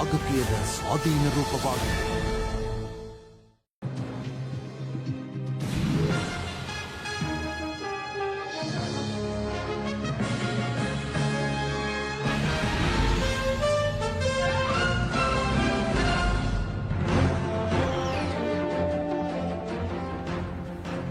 වගකියද ස්වාධීන රූපවාහිනිය.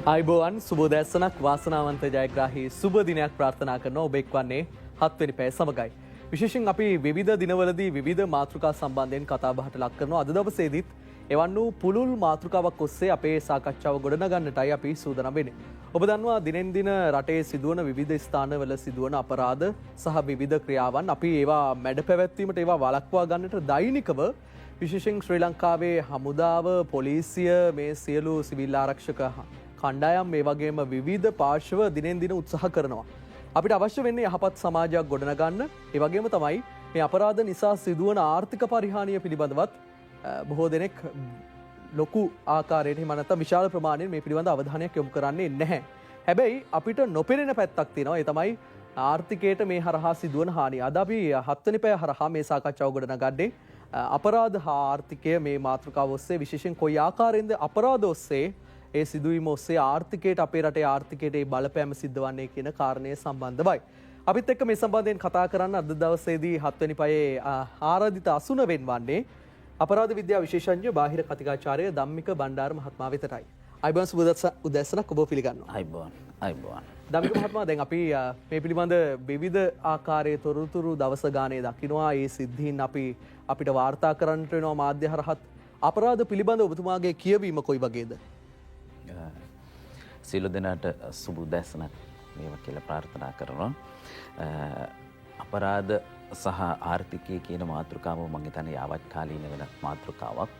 අයිබෝවන් සුබෝදැස්සනක් වාසනාවන්ත ජයග්‍රාහී සුබ දිනයක් ප්‍රාර්ථනා කරන ඔබ එක්වන්නේ 7 වෙනි පැය සමගයි. විශේෂයෙන් අපි විවිධ දිනවලදී විවිධ මාතෘකා සම්බන්ධයෙන් කතා බහට ලක් කරනවා. අද දවසේදීත් එවන් වූ පුළුල් මාතෘකාවක් ඔස්සේ අපේ සාකච්ඡාව ගොඩනගන්නටයි අපි සූදානම් වෙන්නේ. ඔබ දන්නවා දිනෙන් දින රටේ සිදුවන විවිධ ස්ථානවල සිදුවන අපරාධ සහ විවිධ ක්‍රියාවන් අපි ඒවා මැඩ පැවැත්වීමට ඒවා වළක්වා ගන්නට දෛනිකව විශේෂයෙන් ශ්‍රී ලංකාවේ හමුදාව පොලිසිය මේ සියලු සිවිල් ආරක්ෂක කණ්ඩායම් මේ වගේම විවිධ පාර්ශව දිනෙන් දින උත්සාහ කරනවා. අපිට අවශ්‍ය වෙන්නේ යහපත් සමාජයක් ගොඩනගන්න. ඒ වගේම තමයි මේ අපරාධ නිසා සිදුවන ආර්ථික පරිහානිය පිළිබඳවත් බොහෝ දෙනෙක් ලොකු ආකාරයට එහෙම නැත්නම් විශාල ප්‍රමාණයෙන් මේ පිළිබඳ අවධානයක් යොමු කරන්නේ නැහැ. හැබැයි අපිට නොපෙනෙන පැත්තක් තියෙනවා. ඒ තමයි ආර්ථිකයට මේ හරහා සිදුවන හානිය. අද අපි 7 වෙනි පැය හරහා මේ සාකච්ඡාව ගොඩනගන්නේ අපරාධ හා ආර්ථිකය මේ මාතෘකාව ඔස්සේ විශේෂයෙන් කොයි ආකාරයෙන්ද අපරාධ ඔස්සේ ඒ සිදුවීම ඔස්සේ ආර්ථිකයට අපේ රටේ ආර්ථිකයට ඒ බලපෑම සිද්ධ වන්නේ කියන කාරණය සම්බන්ධවයි. අපිත් එක්ක මේ සම්බන්ධයෙන් කතා කරන්න අද දවසේදී 7 වෙනි පයේ ආරාධිත අසුන වෙන්වන්නේ අපරාධ විද්‍යා විශේෂඥ බාහිර කතිකාචාර්ය ධම්මික බණ්ඩාර මහත්මයා වෙතටයි. අයිබෝන් සුබ උදැසනක් ඔබ පිළිගන්නවා. අයිබෝන්. ධම්මික මහත්මයා දැන් අපි මේ පිළිබඳ විවිධ ආකාරයේ තොරතුරු දවස ගානේ දකින්නවා. ඒ සිද්ධීන් අපිට වාර්තා කරන්නට වෙනවා මාධ්‍ය හරහත්. අපරාධ පිළිබඳ ඔබතුමාගේ කියවීම කොයි වගේද? සියලු දෙනාට සුබ උදැසනක් වේවා කියලා ප්‍රාර්ථනා කරනවා. අපරාධ සහ ආර්ථිකය කියන මාතෘකාව මම හිතන්නේ යාවත් කාලීන වෙන මාතෘකාවක්.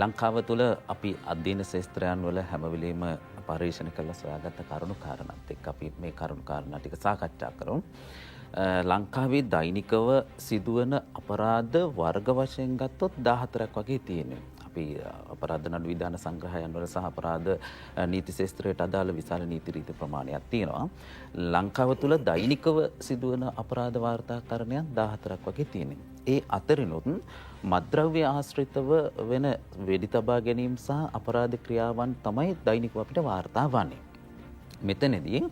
ලංකාව තුළ අපි අධ්‍යයන ශාස්ත්‍රයන් වල හැම වෙලෙම පරීක්ෂණ කරලා සොයාගත්ත කරුණු කාරණාත් එක්ක අපි මේ කරුණු කාරණා ටික සාකච්ඡා කරමු. ලංකාවේ දෛනිකව සිදුවන අපරාධ වර්ග වශයෙන් ගත්තොත් 14ක් වගේ තියෙනවා. අපි අපරාධ නඩු විධාන සංග්‍රහයන් වල සහ අපරාධ නීති ශාස්ත්‍රයට අදාළ විශාල නීති රීති ප්‍රමාණයක් තියෙනවා. ලංකාව තුළ දෛනිකව සිදුවන අපරාධ වාර්තාකරණයන් 14ක් වගේ තියෙනවා. ඒ අතරිනුත් මත්ද්‍රව්‍ය ආශ්‍රිතව වෙන වෙඩි තබා ගැනීම සහ අපරාධ ක්‍රියාවන් තමයි දෛනිකව අපිට වාර්තා වන්නේ. මෙතනදී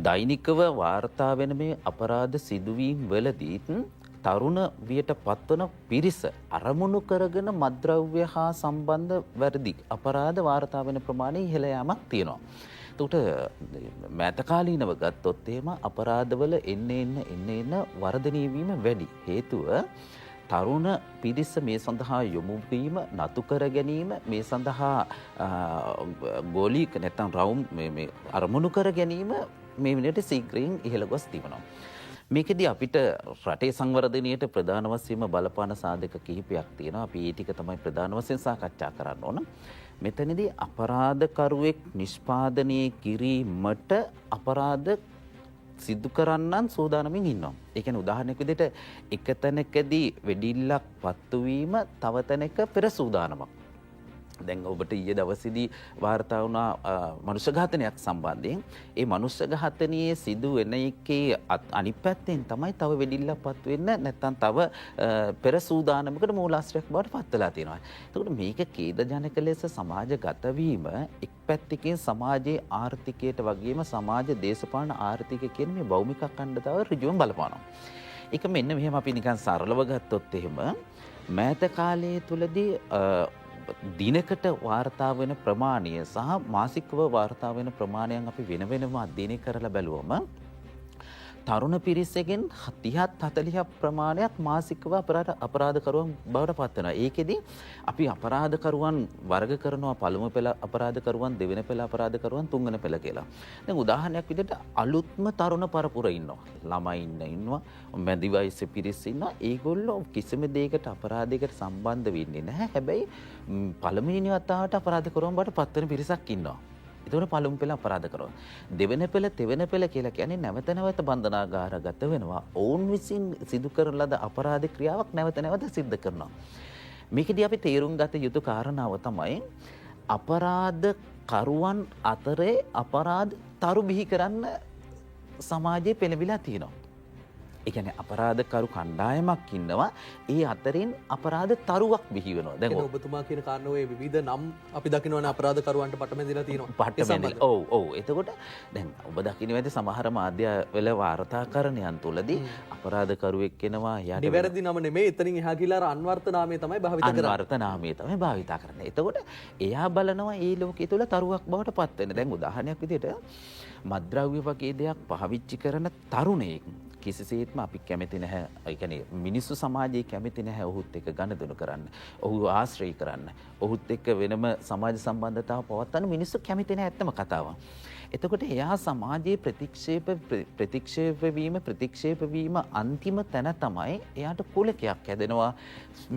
දෛනිකව වාර්තා වෙන මේ අපරාධ සිදුවීම් වලදී තරුණ වියට පත්වන පිරිස අරමුණු කරගෙන මත්ද්‍රව්‍ය හා සම්බන්ධ වැරදි අපරාධ වාර්තා වෙන ප්‍රමාණය ඉහළ යාමක් තියෙනවා. එතකොට මෑත කාලීනව ගත්තොත් එහෙම අපරාධවල එන්න වර්ධනය වීම වැඩි. හේතුව තරුණ පිරිස මේ සඳහා යොමු වීම නතු කර ගැනීම මේ සඳහා ගෝලීක නැත්නම් රවුම් මේ අරමුණු කර ගැනීම මේ විදිහට ශීඝ්‍රයෙන් ඉහළ ගොස් තිබෙනවා. මේකෙදී අපිට රටේ සංවර්ධනයට ප්‍රධාන වශයෙන්ම බලපාන සාධක කිහිපයක් තියෙනවා. අපි ඒ ටික තමයි ප්‍රධාන වශයෙන් සාකච්ඡා කරන්න ඕන. මෙතනදී අපරාධකරුවෙක් නිෂ්පාදනය කිරීමට අපරාධ සිදු කරන්නන් සූදානමින් ඉන්නවා. ඒ කියන්නේ උදාහරණයක් විදිහට එක තැනකදී වෙඩිල්ලක් පත්තු වීම තව තැනක පෙර සූදානමක්. දැන් ඔබට ඊයේ දවසේදී වාර්තා වුණා මනුෂ්‍ය ඝාතනයක් සම්බන්ධයෙන්. ඒ මනුෂ්‍ය ඝාතනයේ සිදු වෙන එකේ අනිත් පැත්තෙන් තමයි තව වෙඩිල්ලක් පත් වෙන්න නැත්නම් තව පෙර සූදානමකට මූලාශ්‍රයක් බවට පත් වෙලා තියෙනවා. එතකොට මේක ඛේදජනක ලෙස සමාජගත වීම එක් පැත්තකින් සමාජයේ ආර්ථිකයට වගේම සමාජ දේශපාලන ආර්ථිකය කියන මේ භෞමික අඛණ්ඩතාව ඍජුවම බලපානවා. ඒක මෙන්න මෙහෙම අපි නිකන් සරලව ගත්තොත් එහෙම මෑත කාලයේ තුලදී දිනකට වාර්තා වෙන ප්‍රමාණය සහ මාසිකව වාර්තා වෙන ප්‍රමාණයන් අපි වෙන වෙනම අධ්‍යයනය කරලා බැලුවම තරුණ පිරිසගෙන් 30-40ක් ප්‍රමාණයක් මාසිකව අපරාධකරුවන් බවට පත් වෙනවා. ඒකෙදි අපි අපරාධකරුවන් වර්ග කරනවා පළමු පෙළ අපරාධකරුවන්, දෙවෙනි පෙළ අපරාධකරුවන්, තුන්වෙනි පෙළ කියලා. දැන් උදාහරණයක් විදිහට අලුත්ම තරුණ පරපුර ඉන්නවා. ළමයි ඉන්නවා, මැදි වයසේ පිරිස ඉන්නවා. ඒගොල්ලෝ කිසිම දෙයකට අපරාධයකට සම්බන්ධ වෙන්නේ නැහැ. හැබැයි පළමුවෙනි වතාවට අපරාධකරුවන් බවට පත් වෙන පිරිසක් ඉන්නවා. ඒතකොට පළමු පෙළ අපරාධ කරනවා. දෙවෙනි පෙළ, තෙවෙනි පෙළ කියලා කියන්නේ නැවත නැවත බන්ධනාගාරගත වෙනවා. ඔවුන් විසින් සිදු කරන ලද අපරාධ ක්‍රියාවක් නැවත නැවත සිද්ධ කරනවා. මේකදී අපි තේරුම් ගත යුතු කාරණාව තමයි අපරාධ කරුවන් අතරේ අපරාධ තරු බිහි කරන්න සමාජයේ පෙළඹිලා තියෙනවා. ඒ කියන්නේ අපරාධකරු කණ්ඩායමක් ඉන්නවා. ඒ අතරින් අපරාධ තරුවක් බිහි වෙනවා. දැන් කියන ඔබතුමා කියන කාරණාවේ විවිධ නම් අපි දකින්නවනේ අපරාධකරුවන්ට පටමැදිලා තියෙනවා. පට්ටමැදිලා. ඔව්. එතකොට දැන් ඔබ දකින්න ඇති සමහර මාධ්‍යවල වාර්තාකරණයන් තුලදී අපරාධකරුවෙක් වෙනවා. යාට නිවැරදි නම නෙමෙයි එතනින් එහා ගිහලා අර අන්වර්ථ නාමය තමයි භාවිත කරන්නේ. අන්වර්ථ නාමය තමයි භාවිත කරන්නේ. එතකොට එයා බලනවා මේ ලෝකයේ තුල තරුවක් බවට පත් වෙන. දැන් උදාහරණයක් විදිහට මත්ද්‍රව්‍ය වගේ දෙයක් පාවිච්චි කරන තරුණයෙක් කිසිසේත්ම අපි කැමති නැහැ. ඒ කියන්නේ මිනිස්සු සමාජයේ කැමති නැහැ ඔහුත් එක්ක ගනුදෙනු කරන්න. ඔහු ආශ්‍රය කරන්න. ඔහුත් එක්ක වෙනම සමාජ සම්බන්ධතාව පවත්වන්න මිනිස්සු කැමති නැහැ ඇත්තම කතාව. එතකොට එයා සමාජයේ ප්‍රතික්ෂේප වීම අන්තිම තැන තමයි එයාට කුලකයක් හැදෙනවා.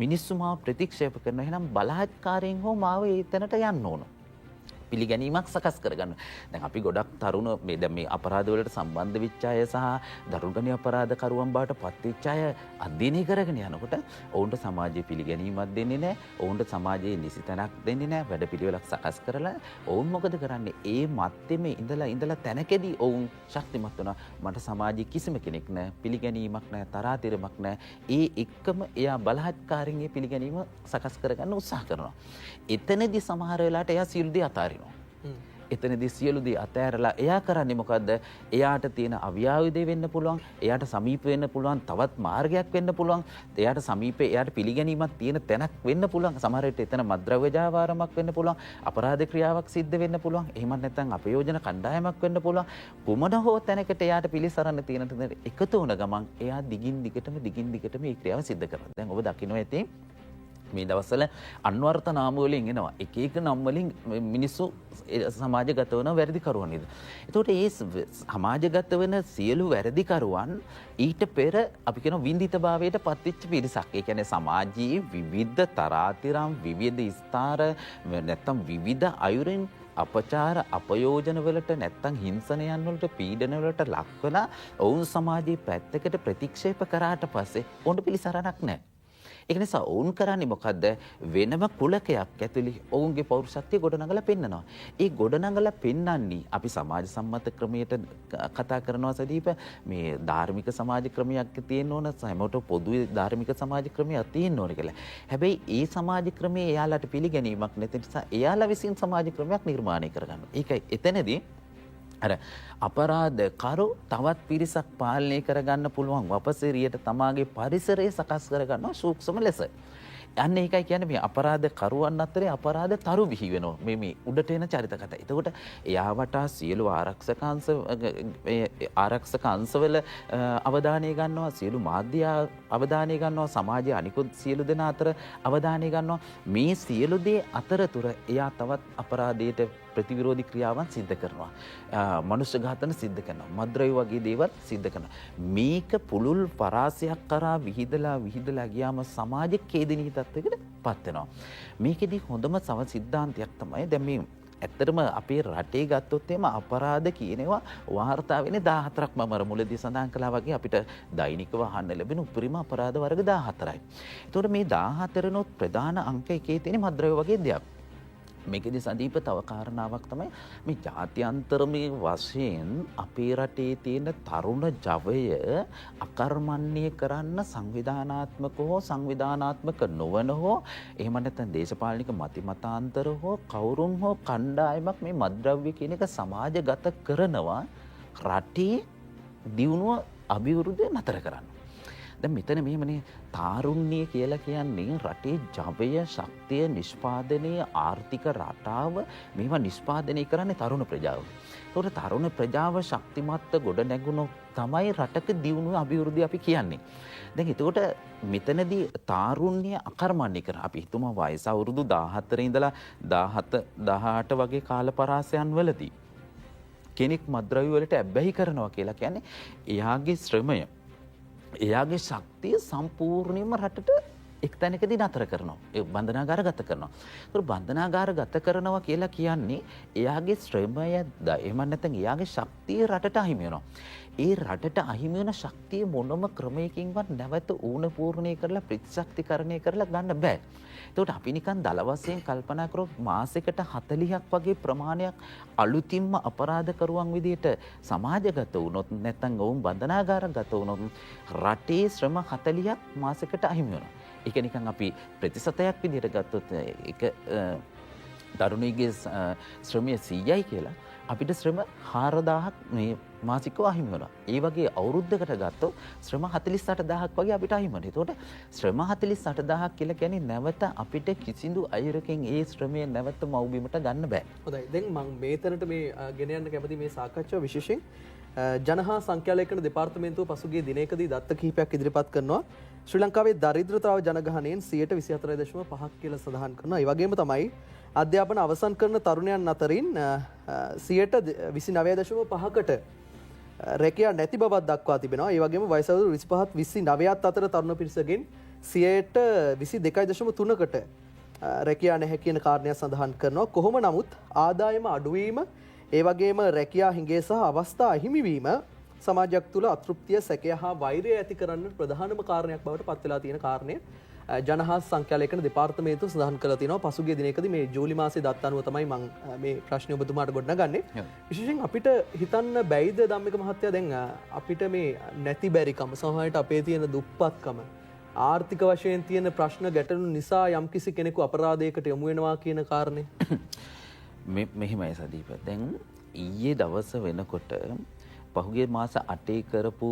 මිනිස්සු මාව ප්‍රතික්ෂේප කරනවා. එහෙනම් බලාත්කාරයෙන් හෝ මාව ඒ තැනට යන්න ඕන. පිළිගැනීමක් සකස් කරගන්න. දැන් අපි ගොඩක් තරුණ මේ අපරාධ වලට සම්බන්ධ වෙච්ච අය සහ දරුණු අපරාධකරුවන් බවට පත් වෙච්ච අය අධ්‍යයනය කරගෙන යනකොට ඔවුන්ට සමාජයේ පිළිගැනීමක් දෙන්නේ නැහැ. ඔවුන්ට සමාජයේ නිසි තැනක් දෙන්නේ නැහැ. වැඩපිළිවෙලක් සකස් කරලා ඔවුන් මොකද කරන්නේ? ඒ මැත්තේ ඉඳලා තැනකදී ඔවුන් ශක්තිමත් වෙනවා. මට සමාජයේ කිසිම කෙනෙක් නැහැ. පිළිගැනීමක් නැහැ. තරාතිරමක් නැහැ. ඒ එක්කම එයා බලහත්කාරයෙන් ඒ පිළිගැනීම සකස් කරගන්න උත්සාහ කරනවා. එතනදී සමහර වෙලාවට එයා සියලු දේ අතාරිනවා. එතනදී සියලු දේ අතෑරලා එයා කරන්නේ මොකද්ද? එයාට තියෙන අවියාවිදේ වෙන්න පුළුවන්. එයාට සමීප වෙන්න පුළුවන්. තවත් මාර්ගයක් වෙන්න පුළුවන්. එයාට සමීපේ එයාට පිළිගැනීමක් තියෙන තැනක් වෙන්න පුළුවන්. සමහර විට එතන මද්ද්‍රව්‍ය ජාවාරමක් වෙන්න පුළුවන්. අපරාධ ක්‍රියාවක් සිද්ධ වෙන්න පුළුවන්. එහෙමත් නැත්නම් අපයෝජන කණ්ඩායමක් වෙන්න පුළුවන්. කුමන හෝ තැනකට එයාට පිළිසරණ තියෙන තැන එකතු වුණ ගමන් එයා දිගින් දිගටම මේ ක්‍රියාව සිද්ධ කරනවා. දැන් ඔබ දකින්න ඇති මේ දවස්වල අන්වර්ථ නාම වලින් එනවා. එක නම් වලින් මිනිස්සු සමාජගත වන වැරදිකරුවන් නේද? එතකොට මේ සමාජගත වෙන සියලු වැරදිකරුවන් ඊට පෙර අපි කියන විඳිතභාවයට පත්වෙච්ච පිරිසක්. ඒ කියන්නේ සමාජයේ විවිධ තරාතිරම් විවිධ ස්ථාර නැත්තම් විවිධ අයුරින් අපචාර අපයෝජන වලට නැත්තම් හිංසනයන් වලට පීඩන වලට ලක් වෙලා ඔවුන් සමාජයේ පැත්තකට ප්‍රතික්ෂේප කරාට පස්සේ ඔවුන්ට පිළිසරණක් නැහැ. ඒක නිසා ඔවුන් කරන්නේ මොකද්ද? වෙනම කුලකයක් ඇතුළේ ඔවුන්ගේ පෞරුෂත්වය ගොඩනගලා පෙන්නනවා. ඒ ගොඩනගලා පෙන්වන්නේ අපි සමාජ සම්මත ක්‍රමයට කතා කරනවා සදීප මේ ධාර්මික සමාජ ක්‍රමයක් තියෙන්න ඕන හැමෝටම පොදු ධාර්මික සමාජ ක්‍රමයක් තියෙන්න ඕන කියලා. හැබැයි ඒ සමාජ ක්‍රමයේ එයාලට පිළිගැනීමක් නැති නිසා එයාලා විසින් සමාජ ක්‍රමයක් නිර්මාණය කරගන්නවා. ඒකයි එතනදී අර අපරාධකරු තවත් පිරිසක් පාලනය කරගන්න පුළුවන් වපසිරියට තමාගේ පරිසරය සකස් කරගන්නවා සූක්ෂම ලෙස. අන්න ඒකයි කියන්නේ මේ අපරාධකරුවන් අතරේ අපරාධ තරු බිහි වෙනවා. මේ උඩට එන චරිත කතා. එතකොට එයා වටා සියලු ආරක්ෂක අංශවල අවධානය ගන්නවා, සියලු මාධ්‍ය අවධානය ගන්නවා, සමාජයේ අනිකුත් සියලු දෙනා අතර අවධානය ගන්නවා. මේ සියලු දේ අතරතුර එයා තවත් අපරාධයට ප්‍රතිවිරෝධී ක්‍රියාවන් සිද්ධ කරනවා. මනුෂ්‍ය ඝාතන සිද්ධ කරනවා. මද්ද්‍රව්‍ය වගේ දේවල් සිද්ධ කරනවා. මේක පුළුල් පරාසයක් කරා විහිදලා ගියාම සමාජයේ කේදනීය තත්ත්වයකට පත් වෙනවා. මේකෙදි හොඳම සිද්ධාන්තයක් තමයි දැන් මේ ඇත්තටම අපේ රටේ ගත්තොත් එහෙම අපරාධ කියනවා වාර්තා වෙන්නේ 14ක් මම මුලදී සඳහන් කළා වගේ අපිට දෛනිකව අහන්න ලැබෙන උපරිම අපරාධ වර්ග 14යි. ඒතකොට මේ 14 නොත් ප්‍රධාන අංක එකේ තියෙන මද්ද්‍රව්‍ය වගේ දෙයක්. මේකෙදි සදීප තව කාරණාවක් තමයි මේ ජාත්‍යන්තරමේ වශයෙන් අපේ රටේ තියෙන තරුණ ජවය අකර්මණ්‍ය කරන්න සංවිධානාත්මක හෝ සංවිධානාත්මක නොවන හෝ එහෙම නැත්නම් දේශපාලනික මතිමතාන්තර හෝ කවුරුන් හෝ කණ්ඩායමක් මේ මද්ද්‍රව්‍ය කියන එක සමාජගත කරනවා රටේ දියුණුව අභිවෘද්ධිය නතර කරන්න. දැන් මෙතන මෙහෙමනේ තාරුණ්‍ය කියලා කියන්නේ රටේ ජවය ශක්තිය නිෂ්පාදනය ආර්ථික රටාව මේවා නිෂ්පාදනය කරන්නේ තරුණ ප්‍රජාව. ඒකට තරුණ ප්‍රජාව ශක්තිමත් ගොඩ නැගුණොත් තමයි රටක දියුණුව අභිවෘද්ධිය අපි කියන්නේ. දැන් එතකොට මෙතනදී තාරුණ්‍ය අකර්මණ්‍ය කරන අපි හිතමු වයස අවුරුදු 14 ඉඳලා 17 18 වගේ කාල පරාසයන් වලදී කෙනෙක් මද්ද්‍රව්‍ය වලට ඇබ්බැහි කරනවා කියලා කියන්නේ එයාගේ ශ්‍රමය එයාගේ ශක්තිය සම්පූර්ණයෙන්ම රටට එක් තැනකදී නතර කරනවා. ඒ බන්ධනාගාරගත කරනවා. ඒතර බන්ධනාගාරගත කරනවා කියලා කියන්නේ එයාගේ ශ්‍රමය එහෙම නැත්නම් එයාගේ ශක්තිය රටට අහිමි වෙනවා. ඒ රටට අහිමි වෙන ශක්තිය මොනම ක්‍රමයකින්වත් නැවත ඌණ පූර්ණය කරලා ප්‍රතිශක්තිකරණය කරලා ගන්න බෑ. එතකොට අපි නිකන් දල වශයෙන් කල්පනා කරොත් මාසෙකට 40ක් වගේ ප්‍රමාණයක් අලුතින්ම අපරාධකරුවන් විදිහට සමාජගත වුණොත් නැත්නම් ඔවුන් බන්ධනාගාරගත වුණොත් රටේ ශ්‍රම 40ක් මාසෙකට අහිමි වෙනවා. ඒක නිකන් අපි ප්‍රතිශතයක් විදිහට ගත්තොත් ඒක තරුණියගේ ශ්‍රමය 100යි කියලා අපිට ශ්‍රම 4000ක් මේ මාසිකව අහිමි වෙනවා. ඒ වගේ අවුරුද්දකට ගත්තොත් ශ්‍රම 48000ක් වගේ අපිට අහිමි වෙනවා. ඒතකොට ශ්‍රම 48000ක් කියලා කියන්නේ නැවත අපිට කිසිදු අයුරකින් ඒ ශ්‍රමය නැවත මව්බිමට ගන්න බෑ. හොඳයි. දැන් මම මේතනට මේ ගෙන යන්න කැමති මේ සාකච්ඡාව විශේෂයෙන් ජනහා සංඛ්‍යාලේඛන දෙපාර්තමේන්තුව පසුගිය දිනයකදී දත්ත කිහිපයක් ඉදිරිපත් කරනවා. ශ්‍රී ලංකාවේ දරිද්‍රතාව ජනගහනයෙන් 24.5% කියලා සඳහන් කරනවා. ඒ වගේම තමයි අධ්‍යාපන අවසන් කරන තරුණයන් අතරින් 29.5%කට රැකියා නැති බවක් දක්වා තිබෙනවා. ඒ වගේම වයස අවුරුදු 25 29ත් අතර තරුණ පිරිසගෙන් 22.3%කට රැකියා නැහැ කියන කාරණය සඳහන් කරනවා. කොහොම නමුත් ආදායම අඩුවීම, ඒ වගේම රැකියා හිඟේ සහ අවස්ථා අහිමිවීම සමාජයක් තුළ අතෘප්තිය, සැකය හා වෛරය ඇති කරන්න ප්‍රධානම කාරණයක් බවට පත් වෙලා තියෙන කාරණය ජනහා සංඛ්‍යාලේඛන දෙපාර්තමේන්තුව සඳහන් කරලා තියෙනවා. පසුගිය දිනයකදී මේ ජූලි මාසයේ දත් අනුව තමයි මම මේ ප්‍රශ්නේ ඔබතුමාට ගොඩනගන්නේ. විශේෂයෙන් අපිට හිතන්න බැයිද ධම්මික මහත්තයා, දැන් අපිට මේ නැති බැරිකම, සමහරවිට අපේ තියෙන දුප්පත්කම, ආර්ථික වශයෙන් තියෙන ප්‍රශ්න ගැටලු නිසා යම්කිසි කෙනෙකු අපරාධයකට යොමු වෙනවා කියන කාරණේ මෙහිමයි සදීප. දැන් ඊයේ දවස වෙනකොට පහුගිය මාස 8 කරපු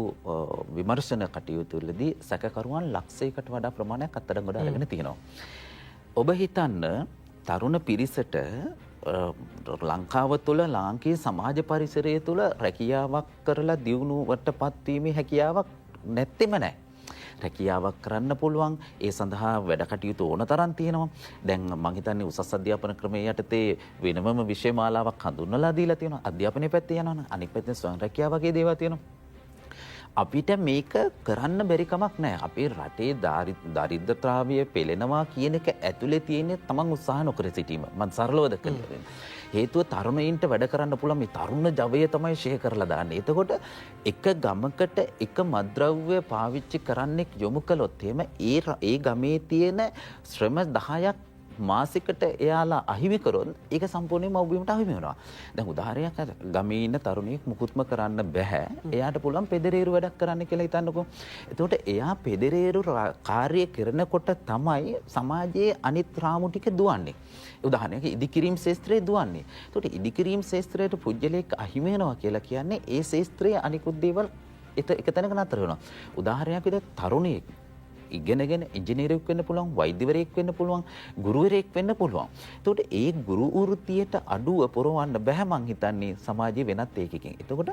විමර්ශන කටයුතුවලදී සැකකරුවන් ලක්ෂයකට වඩා ප්‍රමාණයක් අත්අඩංගුවට අරගෙන තියෙනවා. ඔබ හිතන්න තරුණ පිරිසට ලංකාව තුළ ලාංකීය සමාජ පරිසරය තුළ රැකියාවක් කරලා දියුණුවටපත් වීමේ හැකියාවක් නැත්තෙම නැහැ. රැකියාවක් කරන්න පුළුවන්, ඒ සඳහා වැඩ කටයුතු ඕන තරම් තියෙනවා. දැන් මම හිතන්නේ උසස් අධ්‍යාපන ක්‍රමයේ යටතේ වෙනමම විෂය මාලාවක් හඳුන්වලා දීලා තියෙනවා. අධ්‍යාපනයේ පැත්තේ යනවනම් අනිත් පැත්තේ ස්වයං රැකියාව වගේ දේවල් තියෙනවා. අපිට මේක කරන්න බැරි කමක් නැහැ. අපේ රටේ දරිද්‍රතාවය පෙළෙනවා කියන එක ඇතුලේ තියෙන තමන් උත්සාහ නොකර සිටීම. මම සරලවද කියන්නේ. හේතුව තරුණයින්ට වැඩ කරන්න පුළුවන් මේ තරුණ ජවය තමයි ෂෙයා කරලා දාන්නේ. එතකොට එක ගමකට එක මත්ද්‍රව්‍ය පාවිච්චි කරන්නෙක් යොමු කළොත් එහෙම ඒ ගමේ තියෙන ශ්‍රම 10ක් මාසිකට එයාලා අහිමි කරොත් ඒක සම්පූර්ණයෙන්ම ඔබිමට අහිමි වෙනවා. දැන් උදාහරණයක් අර ගමේ ඉන්න තරුණියෙක් මුකුත්ම කරන්න බෑ. එයාට පුළුවන් පෙදරේරු වැඩක් කරන්න කියලා හිතන්නකෝ. එතකොට එයා පෙදරේරු කාර්ය කරනකොට තමයි සමාජයේ අනිත් රාමු ටික දුවන්නේ. උදාහරණයක් ඉදිකිරීම් ශාස්ත්‍රයේ දුවන්නේ. එතකොට ඉදිකිරීම් ශාස්ත්‍රයට පුජ්‍යලයක් අහිමි වෙනවා කියලා කියන්නේ ඒ ශාස්ත්‍රයේ අනිකුත් දේවල් එක තැනක නතර වෙනවා. උදාහරණයක් විදිහට තරුණියෙක් ඉගෙනගෙන ඉංජිනේරුවෙක් වෙන්න පුළුවන්, වෛද්‍යවරයෙක් වෙන්න පුළුවන්, ගුරුවරයෙක් වෙන්න පුළුවන්. එතකොට ඒ ගුරු වෘත්තියට අඩුව පුරවන්න බෑ මං හිතන්නේ සමාජයේ වෙනත් ඒකකින්. එතකොට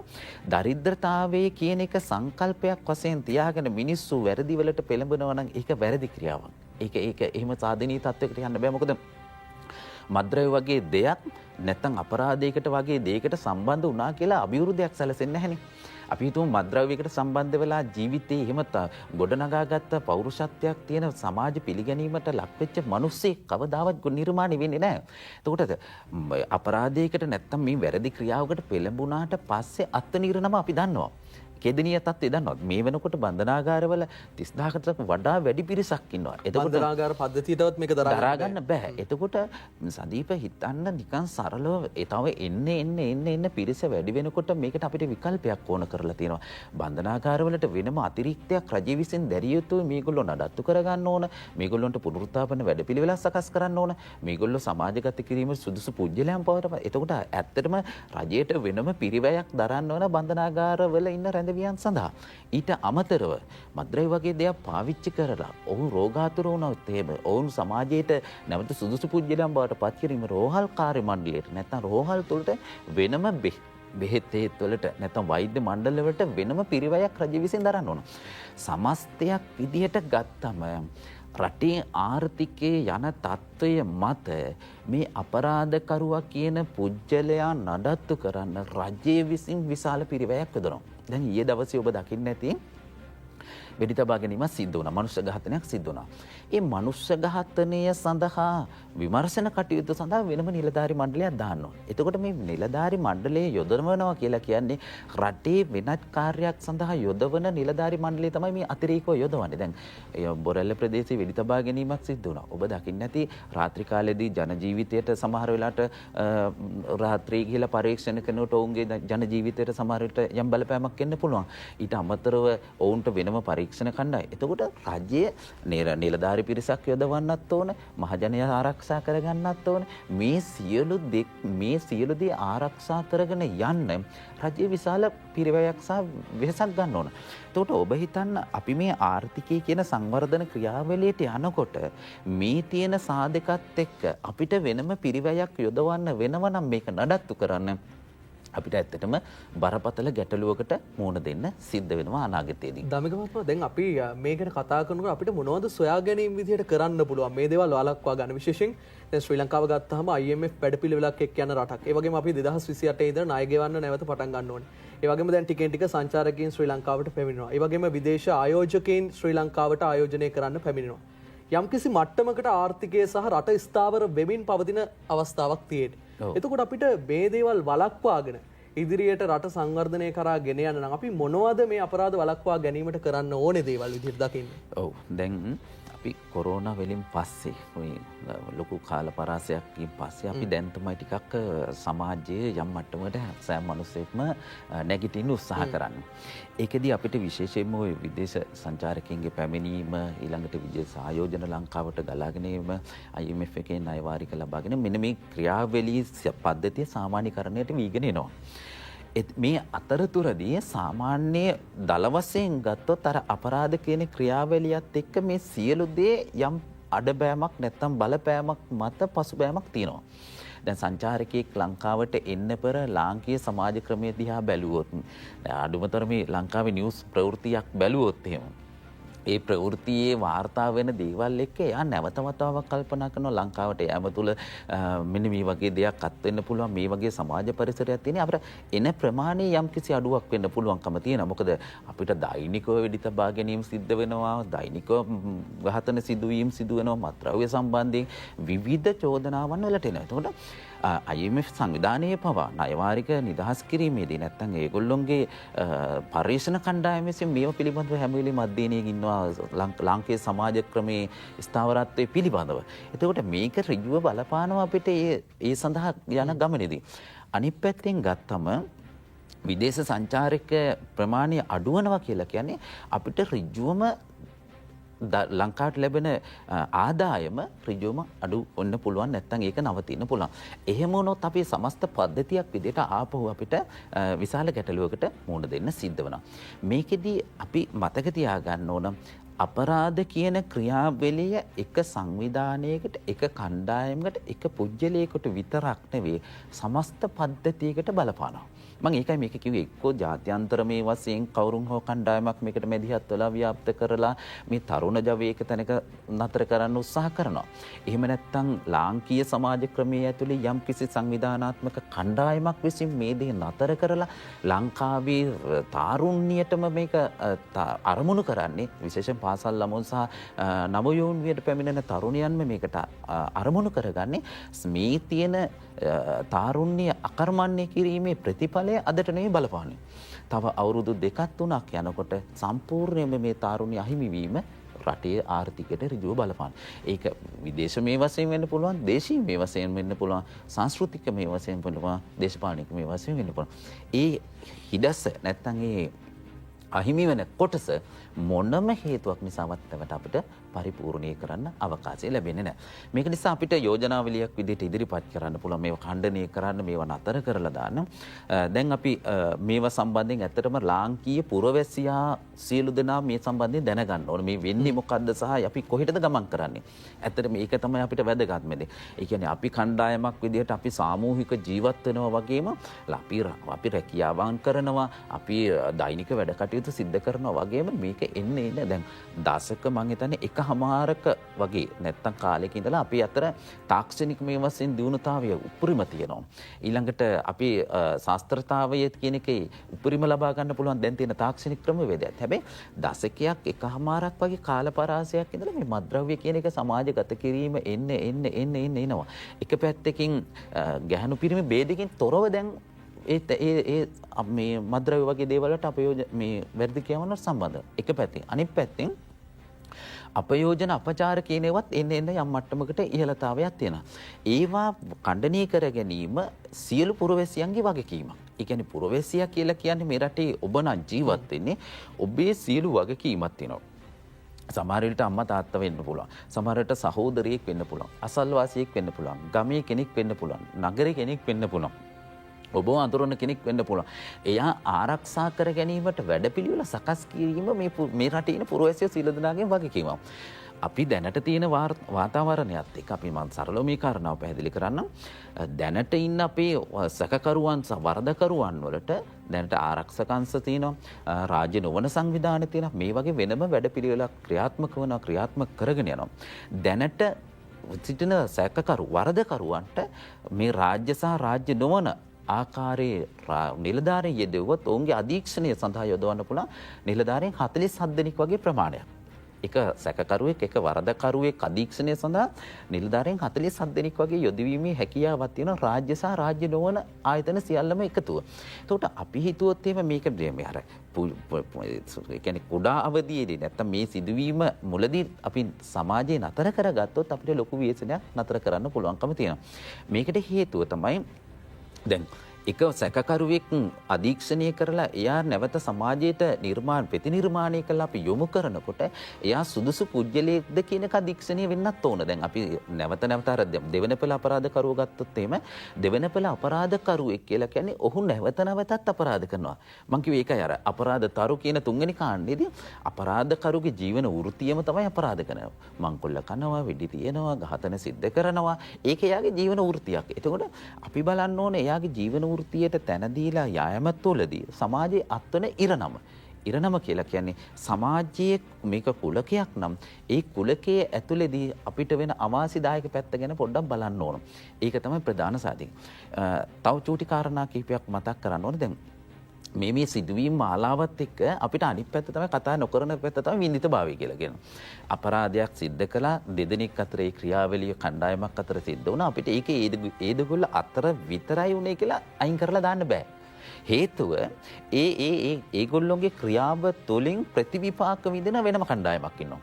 දරිද්‍රතාවයේ කියන එක සංකල්පයක් වශයෙන් තියාගෙන මිනිස්සු වැරදි වලට පෙළඹෙනවා නම් ඒක වැරදි ක්‍රියාවක්. ඒක එහෙම සාධනීය තත්වයකට යන්න බෑ. මොකද මද්ද්‍රව්‍ය වගේ දෙයක් නැත්නම් අපරාධයකට වගේ දෙයකට සම්බන්ධ වුණා කියලා අභිවෘද්ධියක් සැලසෙන්නේ නැහැනේ. අපි හිතමු මද්ද්‍රව්‍යයකට සම්බන්ධ වෙලා ජීවිතේ එහෙම ගොඩනගාගත්ත පෞරුෂත්වයක් තියෙන සමාජ පිළිගැනීමට ලක්වෙච්ච මිනිස්සෙක් කවදාවත් නිර්මාණය වෙන්නේ නැහැ. එතකොට අපරාධයකට නැත්නම් මේ වැරදි ක්‍රියාවකට පෙළඹුණාට පස්සේ අත්නිරනම අපි දන්නවා. කේදනීය තත්ත්වය දන්නවත් මේ වෙනකොට බන්ධනාගාරවල 30000කට වඩා වැඩි පිරිසක් ඉන්නවා. එතකොට බන්ධනාගාර පද්ධතියටවත් මේක දරා ගන්න බෑ. එතකොට සදීප හිතන්න නිකන් සරලව තව එන්න පිරිස වැඩි වෙනකොට මේකට අපිට විකල්පයක් ඕන කරලා තියෙනවා. බන්ධනාගාරවලට වෙනම අතිරික්තයක් රජය විසින් දැරිය යුතුයි. මේගොල්ලෝ නඩත්තු කරගන්න ඕන. මේගොල්ලොන්ට පුනරුත්ථාපන වැඩපිළිවෙලක් සකස් කරන්න ඕන. මේගොල්ලෝ සමාජගත කිරීම සුදුසු පුජ්‍යලයන් පවරපා. එතකොට ඇත්තටම රජයට වෙනම පිරිවැයක් දරන්න ඕන බන්ධනාගාරවල ඉන්න රැඳවියන් සඳහා. ඊට අමතරව මද්ද්‍රව්‍ය වගේ දේවල් පාවිච්චි කරලා ඔවුන් රෝගාතුර වුණොත් එහෙම ඔවුන් සමාජයට නැවත සුදුසු පුජ්‍යලයන් බවට පත් කිරීම රෝහල් කාර්ය මණ්ඩලයට නැත්නම් රෝහල් තුළට වෙනම බෙහෙත් වලට නැත්නම් වෛද්‍ය මණ්ඩල වලට වෙනම පිරිවැයක් රජය විසින් දරන්න ඕන. සමස්තයක් විදිහට ගත්තම රටේ ආර්ථිකයේ යන තත්ත්වය මත මේ අපරාධකරුවා කියන පුජ්‍යලයා නඩත්තු කරන්න රජය විසින් විශාල පිරිවැයක් යොදනවා. දැන් ඊයේ දවසේ ඔබ දකින්න ඇති වෙඩි තබා ගැනීමක් සිද්ධ වුණා. මනුෂ්‍ය ඝාතනයක් සිද්ධ වුණා. ඒ මනුෂ්‍ය ඝාතනය සඳහා විමර්ශන කටයුතු සඳහා වෙනම නිලධාරි මණ්ඩලයක් දාන්න ඕන. එතකොට මේ නිලධාරි මණ්ඩලය යොදවනවා කියලා කියන්නේ රටේ වෙනත් කාර්යයක් සඳහා යොදවන නිලධාරි මණ්ඩලය තමයි මේ අතිරේකව යොදවන්නේ. දැන් බොරැල්ල ප්‍රදේශයේ වෙඩි තබා ගැනීමක් සිද්ධ වුණා. ඔබ දකින්න ඇති රාත්‍රී කාලේදී ජන ජීවිතයට සමහර වෙලාවට රාත්‍රී ගිහලා පරීක්ෂණ කරනකොට ඔවුන්ගේ ජන ජීවිතයට සමහර විට යම් බලපෑමක් එන්න පුළුවන්. ඊට අමතරව ඔවුන්ට වෙනම පරීක්ෂණ කණ්ඩායම්. එතකොට රජයේ නිලධාරි පිරිසක් යොදවන්නත් ඕන, මහජනයා ආරක්ෂා කරගන්නත් ඕන. මේ සියලු දේ ආරක්ෂා කරගෙන යන්න රජයේ විශාල පිරිවැයක් සහ වෙහසක් ගන්න ඕන. එතකොට ඔබ හිතන්න අපි මේ ආර්ථිකය කියන සංවර්ධන ක්‍රියාවලියට යනකොට මේ තියෙන සාධකත් එක්ක අපිට වෙනම පිරිවැයක් යොදවන්න වෙනව නම් මේක නඩත්තු කරන්න අපිට ඇත්තටම බරපතල ගැටලුවකට මුහුණ දෙන්න සිද්ධ වෙනවා අනාගතයේදී. දමික මහත්මයා දැන් අපි මේකට කතා කරනකොට අපිට මොනවද සොයා ගැනීම විදිහට කරන්න පුළුවන් මේ දේවල් වළක්වා ගන්න. විශේෂයෙන් දැන් ශ්‍රී ලංකාව ගත්තාම IMF වැඩපිළිවෙලක් එක්ක යන රටක්. ඒ වගේම අපි 2028 ඉඳන් ණය ගෙවන්න නැවත පටන් ගන්න ඕනේ. ඒ වගේම දැන් ටිකෙන් ටික සංචාරකයන් ශ්‍රී ලංකාවට පැමිණෙනවා. ඒ වගේම විදේශ ආයෝජකයන් ශ්‍රී ලංකාවට ආයෝජනය කරන්න පැමිණෙනවා. යම්කිසි මට්ටමකට ආර්ථිකය සහ රට ස්ථාවර වෙමින් පවතින අවස්ථාවක් තියෙන්නේ. එතකොට අපිට මේ දේවල් වළක්වාගෙන ඉදිරියට රට සංවර්ධනය කරා ගෙන යන්න නම් අපි මොනවද මේ අපරාධ වළක්වා ගැනීමට කරන්න ඕනේ දේවල් විදිහට දකින්නේ? ඔව් දැන් අපි කොරෝනා වලින් පස්සේ ওই ලොකු කාල පරාසයක්කින් පස්සේ අපි දැන් තමයි ටිකක් සමාජයේ යම් මට්ටමකට සෑම මිනිසෙක්ම නැගිටින්න උත්සාහ කරන්නේ. ඒකෙදි අපිට විශේෂයෙන්ම ওই විදේශ සංචාරකයන්ගේ පැමිණීම ඊළඟට විදේශ ආයෝජන ලංකාවට ගලාගෙන ඒම IMF එකේ ණය වාරික ලබාගෙන මෙන්න මේ ක්‍රියාවලිය පද්ධතිය සාමාන්‍යකරණයට වීගෙන එනවා. මේ අතරතුරදී සාමාන්‍ය දල වශයෙන් ගත්තොත් අර අපරාධ කියන ක්‍රියාවලියත් එක්ක මේ සියලු දේ යම් අඩබෑමක් නැත්තම් බලපෑමක් මත පසුබෑමක් තියෙනවා. දැන් සංචාරකයෙක් ලංකාවට එන්න පෙර ලාංකීය සමාජ ක්‍රමය දිහා බැලුවොත් අඩුමතර මේ ලංකාවේ නිවුස් ප්‍රවෘත්තියක් බැලුවොත් එහෙම ඒ ප්‍රවෘත්තියේ වාර්තා වෙන දේවල් එක්ක එයා නැවත වතාවක් කල්පනා කරනවා ලංකාවට යෑම තුළ මෙන්න මේ වගේ දෙයක් අත් වෙන්න පුළුවන් මේ වගේ සමාජ පරිසරයක් තියෙන අපිට එන ප්‍රමාණය යම් කිසි අඩුවක් වෙන්න පුළුවන්කම තියෙනවා. මොකද අපිට දෛනිකව වෙඩි තබා ගැනීම සිද්ධ වෙනවා, දෛනිකව ඝාතන සිදුවීම් සිදු වෙනවා, මත්ද්‍රව්‍ය සම්බන්ධයෙන් විවිධ චෝදනාවන් වලට එනවා. එතකොට IMF සංවිධානයේ පවා ණයවාරික නිදහස් කිරීමේදී නැත්නම් ඒගොල්ලොන්ගේ පරීක්ෂණ කණ්ඩායම විසින් මේව පිළිබඳව හැම වෙලෙම අධ්‍යයනයේ ඉන්නවා ලාංකේය සමාජ ක්‍රමයේ ස්ථාවරත්වයේ පිළිබඳව. එතකොට මේක ඍජුව බලපානවා අපිට ඒ සඳහා යන ගමනේදී. අනිත් පැත්තෙන් ගත්තම විදේශ සංචාරක ප්‍රමාණය අඩු වෙනවා කියලා කියන්නේ අපිට ඍජුවම ලංකාවට ලැබෙන ආදායම ඍජුවම අඩු වෙන්න පුළුවන් නැත්නම් ඒක නවතින්න පුළුවන්. එහෙම වුණොත් අපි සමස්ත පද්ධතියක් විදිහට ආපහු අපිට විශාල ගැටලුවකට මුහුණ දෙන්න සිද්ධ වෙනවා. මේකෙදි අපි මතක තියාගන්න ඕන අපරාධ කියන ක්‍රියාවලිය එක සංවිධානයකට එක කණ්ඩායමකට එක පුජ්‍යලයකට විතරක් නෙවෙයි සමස්ත පද්ධතියකට බලපානවා. මම ඒකයි මේක කිව්වේ එක්කෝ ජාත්‍යන්තර මේ වශයෙන් කවුරුන් හෝ කණ්ඩායමක් මේකට මැදිහත් වෙලා ව්‍යාප්ත කරලා මේ තරුණ ජවයේ එක තැනක නතර කරන්න උත්සාහ කරනවා. එහෙම නැත්නම් ලාංකීය සමාජ ක්‍රමයේ ඇතුලේ යම් කිසි සංවිධානාත්මක කණ්ඩායමක් විසින් මේ දේ නතර කරලා ලංකාවේ තාරුණ්‍යයටම මේක අරමුණු කරන්නේ විශේෂයෙන් පාසල් ළමුන් සහ නවයෝන් වියට පැමිණෙන තරුණයන්ම මේකට අරමුණු කරගන්නේ මේ තියෙන තාරුණ්‍ය අකර්මණ්‍ය කිරීමේ ප්‍රතිඵලය අදට නෙවෙයි බලපාන්නේ. තව අවුරුදු 2-3ක් යනකොට සම්පූර්ණයෙන්ම මේ තාරුණ්‍ය අහිමි වීම රටේ ආර්ථිකයට ඍජුව බලපාන. ඒක විදේශ මේ වශයෙන් වෙන්න පුළුවන්, දේශීය මේ වශයෙන් වෙන්න පුළුවන්, සංස්කෘතික මේ වශයෙන් වෙන්න පුළුවන්, දේශපාලනික මේ වශයෙන් වෙන්න පුළුවන්. ඒ හිඩස නැත්තම් ඒ අහිමි වෙන කොටස මොනම හේතුවක් නිසාවත් අපිට පරිපූර්ණය කරන්න අවකාශය ලැබෙන්නේ නැහැ. මේක නිසා අපිට යෝජනාවලියක් විදිහට ඉදිරිපත් කරන්න පුළුවන්. මේවා ඛණ්ඩනය කරන්න, මේවා නතර කරලා දාන්න. දැන් අපි මේවා සම්බන්ධයෙන් ඇත්තටම ලාංකීය පුරවැසියා සියලු දෙනා මේ සම්බන්ධයෙන් දැනගන්න ඕනේ. මේ වෙන්නේ මොකද්ද සහ අපි කොහෙටද ගමන් කරන්නේ. ඇත්තට මේක තමයි අපිට වැදගත්ම දේ. ඒ කියන්නේ අපි කණ්ඩායමක් විදිහට අපි සාමූහික ජීවත් වෙනවා වගේම අපි රැකියාවන් කරනවා, අපි දෛනික වැඩ කටයුතු කටයුතු සිද්ධ කරනවා වගේම මේක එන්නේ දැන් දශක මං හිතන්නේ එකමාරක වගේ නැත්තම් කාලයක ඉඳලා අපි අතර තාක්ෂණික මේ වශයෙන් දියුණුතාවය උපරිම තියෙනවා. ඊළඟට අපි ශාස්ත්‍රතාවය කියන එකේ උපරිම ලබා ගන්න පුළුවන් දැන් තියෙන තාක්ෂණික ක්‍රමවේදයක්. හැබැයි දශකයක් එකමාරක් වගේ කාලපරාසයක් ඉඳලා මේ මත්ද්‍රව්‍ය කියන එක සමාජගත කිරීම එනවා. එක පැත්තකින් ගැහණු පිරිමි ભેදකින් තොරව දැන් ඒ මේ මත්ද්‍රව්‍ය වගේ දේවල් වලට අපයෝජන මේ වැඩි කියවන සම්බන්ධ. එක පැත්තකින් අනිත් පැත්තෙන් අපයෝජන අපචාර කියන ඒවාත් එන්න යම් මට්ටමකට ඉහළතාවයක් තියෙනවා. ඒවා ඛණ්ඩනය කර ගැනීම සියලු පුරවැසියන්ගේ වගකීමක්. ඒ කියන්නේ පුරවැසියා කියලා කියන්නේ මේ රටේ ඔබ නම් ජීවත් වෙන්නේ ඔබේ සියලු වගකීමක් තියෙනවා. සමහර විට අම්මා තාත්තා වෙන්න පුළුවන්. සමහර විට සහෝදරියෙක් වෙන්න පුළුවන්. අසල්වාසියෙක් වෙන්න පුළුවන්. ගමේ කෙනෙක් වෙන්න පුළුවන්. නගරේ කෙනෙක් වෙන්න පුළුවන්. ඔබ අඳුරන කෙනෙක් වෙන්න පුළුවන්. එයා ආරක්ෂා කර ගැනීමට වැඩපිළිවෙල සකස් කිරීම මේ රටේ ඉන්න පුරවැසියෝ සියලු දෙනාගේම වගකීමක්. අපි දැනට තියෙන වාතාවරණයත් එක්ක අපි මම සරලව මේ කාරණාව පැහැදිලි කරන්නම්. දැනට ඉන්න අපේ සැකකරුවන් සහ වරදකරුවන් වලට දැනට ආරක්ෂකංශ තියෙනවා, රාජ්‍ය නොවන සංවිධාන තියෙනවා. මේ වගේ වෙනම වැඩපිළිවෙලක් ක්‍රියාත්මක කරගෙන යනවා. දැනට සිටින සැකකරු වරදකරුවන්ට මේ රාජ්‍ය සහ රාජ්‍ය නොවන ආකාරයේ නිලධාරීන් යෙදුවොත් ඔවුන්ගේ අධීක්ෂණය සඳහා යොදවන්න පුළුවන් නිලධාරීන් 47 දෙනෙක් වගේ ප්‍රමාණයක්. එක සැකකරුවෙක් එක වරදකරුවෙක් අධීක්ෂණය සඳහා නිලධාරීන් 47 දෙනෙක් වගේ යොදවීමේ හැකියාවක් තියෙන රාජ්‍ය සහ රාජ්‍ය නොවන ආයතන සියල්ලම එකතුව. එතකොට අපි හිතුවොත් එහෙම මේක මේ අර කියන්නේ කුඩා අවධියේදී නැත්තම් මේ සිදුවීම මුලදී අපි සමාජයේ නතර කරගත්තොත් අපිට ලොකු ව්‍යසනයක් නතර කරන්න පුළුවන්කම තියෙනවා. මේකට හේතුව තමයි දැන් එක සැකකරුවෙක් අධීක්ෂණය කරලා එයා නැවත සමාජයට ප්‍රතිනිර්මාණය කළා අපි යොමු කරනකොට එයා සුදුසු පුජ්‍යලයක්ද කියන එක අධීක්ෂණය වෙන්නත් ඕන. දැන් අපි නැවත අර දෙවන පෙළ අපරාධකරුවෝ ගත්තොත් එහෙම දෙවන පෙළ අපරාධකරුවෙක් කියලා කියන්නේ ඔහු නැවතත් අපරාධ කරනවා. මං කිව්වේ ඒකයි අර අපරාධතරු කියන තුන්වෙනි කාණ්ඩේදී අපරාධකරුගේ ජීවන වෘත්තියම තමයි අපරාධ කරනවා. මංකොල්ල කනවා, වෙඩි තියනවා, ඝාතන සිද්ධ කරනවා. ඒක එයාගේ ජීවන වෘත්තියක්. එතකොට අපි බලන්න ඕනේ එයාගේ ජීවන වෘත්තියට තැන දීලා යායම තුළදී සමාජයේ අත්වන ඉරණම කියලා කියන්නේ සමාජයේ මේක කුලකයක් නම් ඒ කුලකයේ ඇතුළේදී අපිට වෙන අවාසිදායක පැත්ත ගැන පොඩ්ඩක් බලන්න ඕන. ඒක තමයි ප්‍රධාන සාධක. තව චූටි කාරණා කිහිපයක් මතක් කරන්න ඕනේ. දැන් මේ සිදුවීම් මාලාවත් එක්ක අපිට අනිත් පැත්ත තමයි කතා නොකරන පැත්ත තමයි විඳිතභාවය කියලා කියනවා. අපරාධයක් සිද්ධ කළා දෙදෙනෙක් අතර ඒ ක්‍රියාවලිය කණ්ඩායමක් අතර සිද්ධ වුණා. අපිට ඒකේ ඒ දෙගොල්ල අතර විතරයි උනේ කියලා අයින් කරලා දාන්න බෑ. හේතුව ඒගොල්ලොන්ගේ ක්‍රියාව තුළින් ප්‍රතිවිපාක විඳින වෙනම කණ්ඩායමක් ඉන්නවා.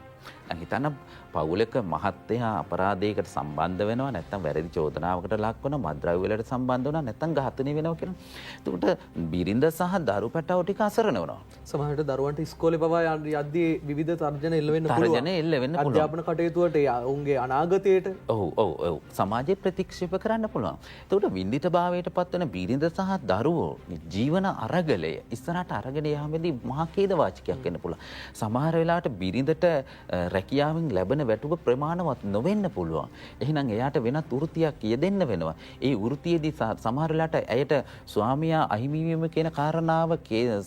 හිතන්න පවුලක මහත්තයා අපරාධයකට සම්බන්ධ වෙනවා නැත්නම් වැරදි චෝදනාවකට ලක් වෙනවා මත්ද්‍රව්‍ය වලට සම්බන්ධ වෙනවා නැත්නම් ඝාතනය වෙනවා කියලා. එතකොට බිරිඳ සහ දරු පැටව ටික අසරණ වෙනවා. සමහරවිට දරුවන්ට ඉස්කෝලේ පවා යද්දී විවිධ තර්ජන එල්ල වෙන්න පුළුවන්. අධ්‍යාපන කටයුතු වලට ඔවුන්ගේ අනාගතයට ඔව් සමාජයේ ප්‍රතික්ෂේප කරන්න පුළුවන්. එතකොට විඳිතභාවයට පත්වන බිරිඳ සහ දරුවෝ ජීවන අරගලය ඉස්සරහට අරගෙන යාමේදී මහා ඛේද වාචකයක් වෙන්න පුළුවන්. සමහර වෙලාවට බිරිඳට රැකියාවෙන් ලැබෙන වැටුප ප්‍රමාණවත් නොවෙන්න පුළුවන්. එහෙනම් එයාට වෙනත් වෘත්තියක් යෙදෙන්න වෙනවා. ඒ වෘත්තියේදී සමහර වෙලාවට ඇයට ස්වාමියා අහිමි වීම කියන කාරණාව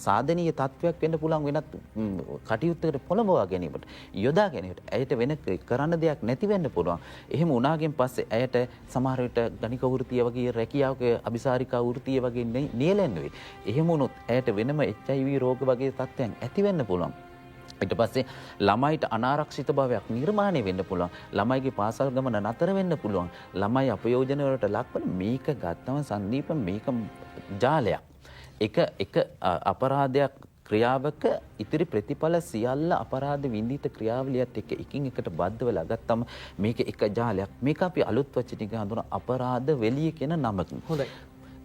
සාධනීය තත්වයක් වෙන්න පුළුවන් වෙනත් කටයුත්තකට පොළඹවා ගැනීමට යොදා ගැනීමට ඇයට වෙන කරන්න දෙයක් නැති වෙන්න පුළුවන්. එහෙම වුණාගෙන් පස්සේ ඇයට සමහර විට ගණික වෘත්තිය වගේ රැකියාවක අபிසාරිකා වෘත්තිය වගේ නියැලෙන්න වෙයි. එහෙම වුණොත් ඇයට වෙනම HIV රෝග වගේ තත්ත්වයන් ඇති වෙන්න පුළුවන්. ඊට පස්සේ ළමයිට අනාරක්ෂිත භාවයක් නිර්මාණය වෙන්න පුළුවන්. ළමයිගේ පාසල් ගමන නතර වෙන්න පුළුවන්. ළමයි අපයෝජන වලට ලක්වන මේක ගත්තම සංදීප මේක ජාලයක්. එක අපරාධයක් ක්‍රියාවක ඉතිරි ප්‍රතිඵල සියල්ල අපරාධ විඳිත ක්‍රියාවලියත් එක්ක එකින් එකට බද්ධ වෙලා ගත්තම මේක එක ජාලයක්. මේක අපි අලුත් වචනයකින් හඳුනන අපරාධ වෙලිය කියන නමකින්. හොඳයි.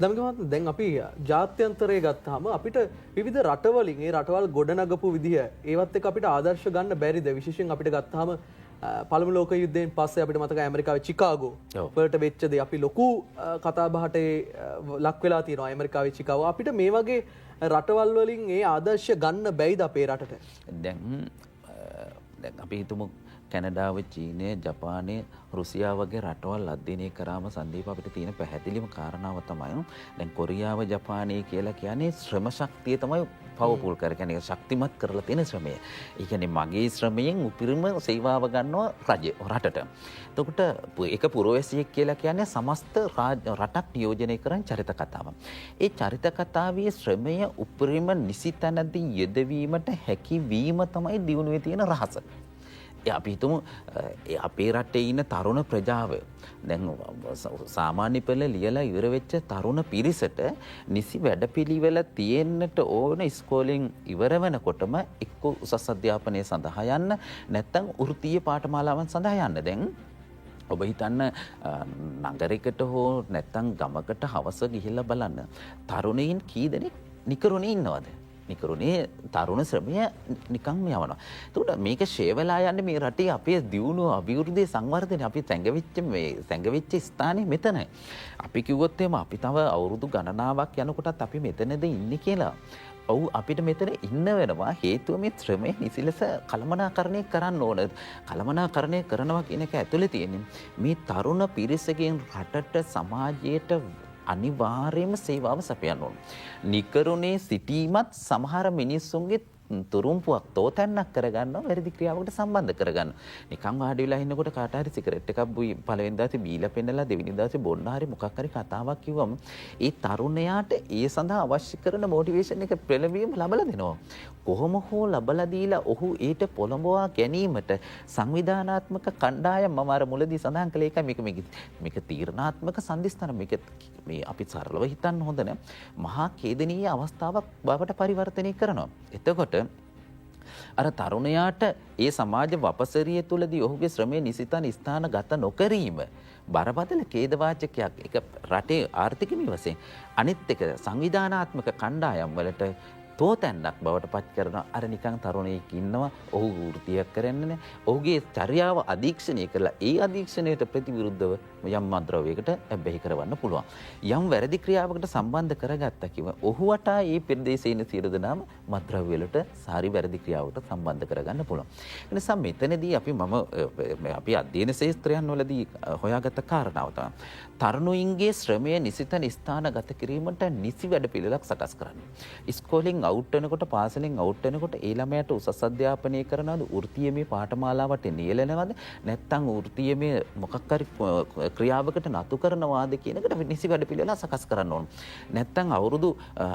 දමකමත් දැන් අපි ජාත්‍යන්තරය ගත්තාම අපිට විවිධ රටවලින් ඒ රටවල් ගොඩනගපු විදිහ ඒවත් එක්ක අපිට ආදර්ශ ගන්න බැරිද? විශේෂයෙන් අපිට ගත්තාම පළමු ලෝක යුද්ධයෙන් පස්සේ අපිට මතකයි ඇමරිකාවේ චිකාගෝ වලට වෙච්ච දේ අපි ලොකු කතාබහට ලක් වෙලා තියෙනවා. ඇමරිකාවේ චිකාගෝ අපිට මේ වගේ රටවල් වලින් ඒ ආදර්ශ ගන්න බැයිද අපේ රටට? දැන් අපි හිතමු කැනඩාව, චීනය, ජපානය, රුසියාව වගේ රටවල් අධ්‍යයනය කරාම සන්දීප අපිට තියෙන පැහැදිලිම කාරණාව තමයි දැන් කොරියාව, ජපානය කියලා කියන්නේ ශ්‍රම ශක්තිය තමයි පවර්ෆුල් කරගෙන ශක්තිමත් කරලා තියෙන ශ්‍රමය. ඒ කියන්නේ මගේ ශ්‍රමයෙන් උපරිම සේවාව ගන්නවා රටට. එතකොට ඒක පුරවැසියෙක් කියලා කියන්නේ සමස්ත රටක් නියෝජනය කරන චරිත කතාවක්. ඒ චරිත කතාවේ ශ්‍රමය උපරිම නිසි තැනදී යෙදවීමට හැකියවීම තමයි දියුණුවේ තියෙන රහස. අපි හිතමු අපේ රටේ ඉන්න තරුණ ප්‍රජාව දැන් සාමාන්‍ය පෙළ ලියලා ඉවර වෙච්ච තරුණ පිරිසට නිසි වැඩපිළිවෙල තියෙන්නට ඕන ඉස්කෝලෙන් ඉවර වෙනකොටම එක්ක උසස් අධ්‍යාපනය සඳහා යන්න නැත්නම් වෘත්තීය පාඨමාලාවන් සඳහා යන්න. දැන් ඔබ හිතන්න නගරයකට හෝ නැත්නම් ගමකට හවස ගිහිල්ලා බලන්න තරුණයින් කී දෙනෙක් නිකරුණේ ඉන්නවද? නිකරුණේ තරුණ ශ්‍රමය නිකන්ම යවනවා. එතකොට මේක ෂේ වෙලා යන්නේ මේ රටේ අපේ දියුණුව අභිවෘද්ධිය සංවර්ධනය අපි සැඟවිච්ච ස්ථානේ මෙතනයි. අපි කිව්වොත් එහෙම අපි තව අවුරුදු ගණනාවක් යනකොටත් අපි මෙතනද ඉන්නේ කියලා. ඔව් අපිට මෙතන ඉන්න වෙනවා හේතුව මේ ශ්‍රමය නිසි ලෙස කළමනාකරණය කරන්න ඕන. කළමනාකරණය කරනවා කියන එක ඇතුලේ තියෙන්නේ මේ තරුණ පිරිසකින් රටට සමාජයට අනිවාර්යයෙන්ම සේවාව සපයන්න ඕන. නිකරුණේ සිටීමත් සමහර මිනිස්සුන්ගේ තුරුම්පුවක් තෝතැන්නක් කරගන්නවා වැරදි ක්‍රියාවකට සම්බන්ධ කරගන්න. නිකන් වාඩි වෙලා ඉන්නකොට කාට හරි සිගරට් එකක් පළවෙනි දාසේ බීලා පෙන්නලා දෙවෙනි දාසේ බොන්න හරි මොකක් හරි කතාවක් කිව්වම ඒ තරුණයාට ඒ සඳහා අවශ්‍ය කරන මොටිවේෂන් එක පෙළඹීම ලබලා දෙනවා. කොහොම හෝ ලබලා දීලා ඔහු ඊට පොළඹවා ගැනීමට සංවිධානාත්මක කණ්ඩායම් මම අර මුලදී සඳහන් කළේ එකයි මේක තීරණාත්මක සම්දිස්ථාන මේ අපි සරලව හිතන්න හොඳ නෑ මහා ඛේදනීය අවස්ථාවක් බවට පරිවර්තනය කරනවා. එතකොට අර තරුණයාට ඒ සමාජ වපසරිය තුලදී ඔහුගේ ශ්‍රමයේ නිසිතන ස්ථාන ගත නොකිරීම බරපතල ඛේදවාචකයක්. ඒක රටේ ආර්ථිකමය වශයෙන් අනිත් එක සංවිධානාත්මක කණ්ඩායම් වලට තෝතැන්නක් බවට පත් කරන අර නිකන් තරුණයෙක් ඉන්නවා ඔහු වෘත්තියක් කරන්නේ නැහැ. ඔහුගේ චර්යාව අධීක්ෂණය කරලා ඒ අධීක්ෂණයට ප්‍රතිවිරුද්ධව යම් මද්ද්‍රව්‍යයකට බැහැ කරවන්න පුළුවන්. යම් වැරදි ක්‍රියාවකට සම්බන්ධ කරගත්තා කිව්ව ඔහුට ඒ ප්‍රදේශයේ ඉන්න සියලු දෙනාම මද්ද්‍රව්‍ය වලට සාරි වැරදි ක්‍රියාවකට සම්බන්ධ කරගන්න පුළුවන්. ඒ නිසා මෙතනදී අපි අධ්‍යයන ශාස්ත්‍රයන් වලදී හොයාගත්ත කාරණාව තමයි තරුණයින්ගේ ශ්‍රමය නිසිතන ස්ථානගත කිරීමට නිසි වැඩපිළිවෙලක් සකස් කරන්න. ඉස්කෝලෙන් අවුට් වෙනකොට පාසලෙන් අවුට් වෙනකොට ඒ ළමයාට උසස් අධ්‍යාපනය කරනවද වෘත්තීයමය පාඨමාලාවට නියැලෙනවද නැත්නම් වෘත්තීයමය මොකක් හරි ක්‍රියාවකට නතු කරනවාද කියන එකට නිසි වැඩපිළිවෙල සකස් කරන්න ඕන. නැත්නම් අවුරුදු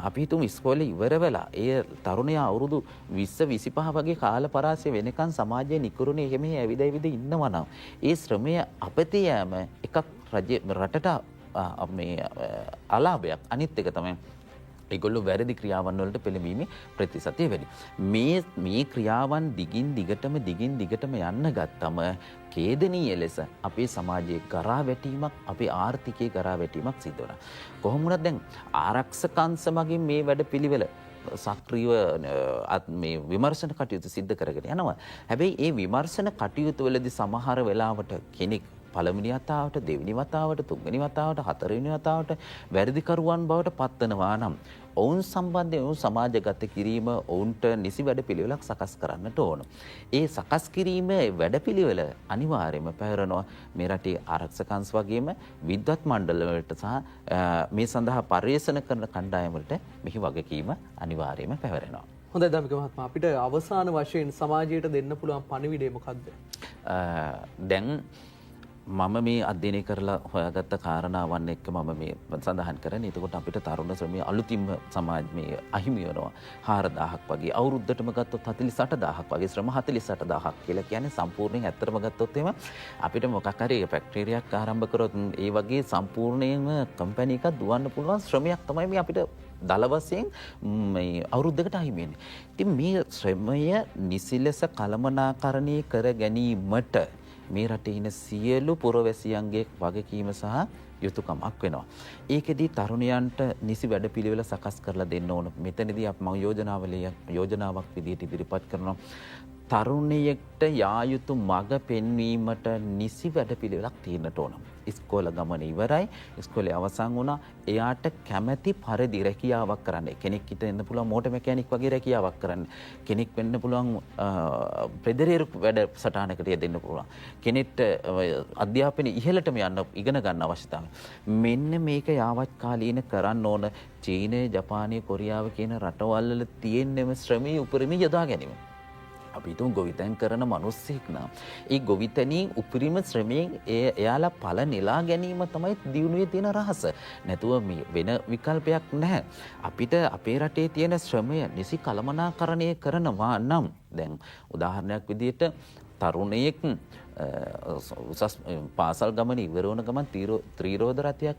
අපි හිතමු ඉස්කෝලේ ඉවර වෙලා ඒ තරුණයා අවුරුදු 20 25 වගේ කාල පරාසය වෙනකන් සමාජයේ නිකරුණේ එහෙම ඇවිද ඉන්නවා නම් ඒ ශ්‍රමය අපතේ යෑම එකක් රටට මේ අලාභයක්. අනිත් එක තමයි ඒගොල්ලෝ වැරදි ක්‍රියාවන් වලට පෙළඹීමේ ප්‍රතිශතය වැඩි. මේ ක්‍රියාවන් දිගින් දිගටම යන්න ගත්තම ඛේදනීය ලෙස අපේ සමාජයේ ගරා වැටීමක් අපේ ආර්ථිකයේ ගරා වැටීමක් සිද්ධ වෙනවා. කොහොම වුණත් දැන් ආරක්ෂක අංශ මගින් මේ වැඩපිළිවෙල සක්‍රීයව මේ විමර්ශන කටයුතු සිද්ධ කරගෙන යනවා. හැබැයි ඒ විමර්ශන කටයුතු වලදී සමහර වෙලාවට කෙනෙක් පළවෙනි වතාවට දෙවෙනි වතාවට තුන්වෙනි වතාවට හතරවෙනි වතාවට වැරදිකරුවන් බවට පත්වනවා නම් ඔවුන් සම්බන්ධයෙන් ඔවුන් සමාජගත කිරීම ඔවුන්ට නිසි වැඩපිළිවෙලක් සකස් කරන්නට ඕන. ඒ සකස් කිරීමේ වැඩපිළිවෙල අනිවාර්යයෙන්ම පැවරෙනවා මේ රටේ ආරක්ෂක අංශ වගේම විද්වත් මණ්ඩල වලට සහ මේ සඳහා පරිශන කරන කණ්ඩායම් වලට මෙහි වගකීම අනිවාර්යයෙන්ම පැවරෙනවා. හොඳයි ධම්මික මහත්මයා අපිට අවසාන වශයෙන් සමාජයට දෙන්න පුළුවන් පණිවිඩය මොකක්ද? දැන් මම මේ අධ්‍යයනය කරලා හොයාගත්ත කාරණාවන් එක්ක මම මේ සඳහන් කරන්නේ. එතකොට අපිට තරුණ ශ්‍රමයේ අලුතින්ම සමාජ මේ අහිමි වෙනවා 4000ක් වගේ. අවුරුද්දටම ගත්තොත් 48000ක් වගේ ශ්‍රම 48000ක් කියලා කියන්නේ සම්පූර්ණයෙන් ඇත්තටම ගත්තොත් එහෙම අපිට මොකක් හරි ෆැක්ටරියක් ආරම්භ කරොත් ඒ වගේ සම්පූර්ණයෙන්ම කම්පැනි එකක් දුවන්න පුළුවන් ශ්‍රමයක් තමයි මේ අපිට දල වශයෙන් මේ අවුරුද්දකට අහිමි වෙන්නේ. ඉතින් මේ ශ්‍රමය නිසි ලෙස කළමනාකරණය කර ගැනීමට මේ රටේ ඉන්න සියලු පුරවැසියන්ගේ වගකීම සහ යුතුයකමක් වෙනවා. ඒකෙදී තරුණයන්ට නිසි වැඩපිළිවෙල සකස් කරලා දෙන්න ඕන. මෙතනදී මම යෝජනාවක් විදිහට ඉදිරිපත් කරනවා. තරුණයෙක්ට යා යුතු මඟ පෙන්වීමට නිසි වැඩපිළිවෙලක් තියෙන්නට ඕන. ඉස්කෝල ගමන ඉවරයි, ඉස්කෝලේ අවසන් වුණා. එයාට කැමැති පරිදි රැකියාවක් කරන්න. කෙනෙක් හිට එන්න පුළුවන් මෝටර් මෙකැනික් වගේ රැකියාවක් කරන්න. කෙනෙක් වෙන්න පුළුවන් ප්‍රෙදරේරු වැඩ සටහනකට යෙදෙන්න පුළුවන්. කෙනෙක්ට අධ්‍යාපනයේ ඉහළටම යන්න ඉගෙන ගන්න අවශ්‍යතාවය. මෙන්න මේක යාවත් කාලීන කරන්න ඕන. චීනය, ජපානය, කොරියාව කියන රටවල් වල තියෙනම ශ්‍රමයේ උපරිම යොදා ගැනීම. අපි හිතමු ගොවිතැන් කරන මිනිස්සෙක් නම් ඒ ගොවිතැනින් උපරිම ශ්‍රමයෙන් එයාලා ඵල නෙලා ගැනීම තමයි දියුණුවේ තියෙන රහස. නැතුව වෙන විකල්පයක් නැහැ. අපිට අපේ රටේ තියෙන ශ්‍රමය නිසි කළමනාකරණය කරනවා නම් දැන් උදාහරණයක් විදිහට තරුණයෙක් උසස් පාසල් ගමන ඉවර වුණ ගමන් ත්‍රිරෝද රථයක්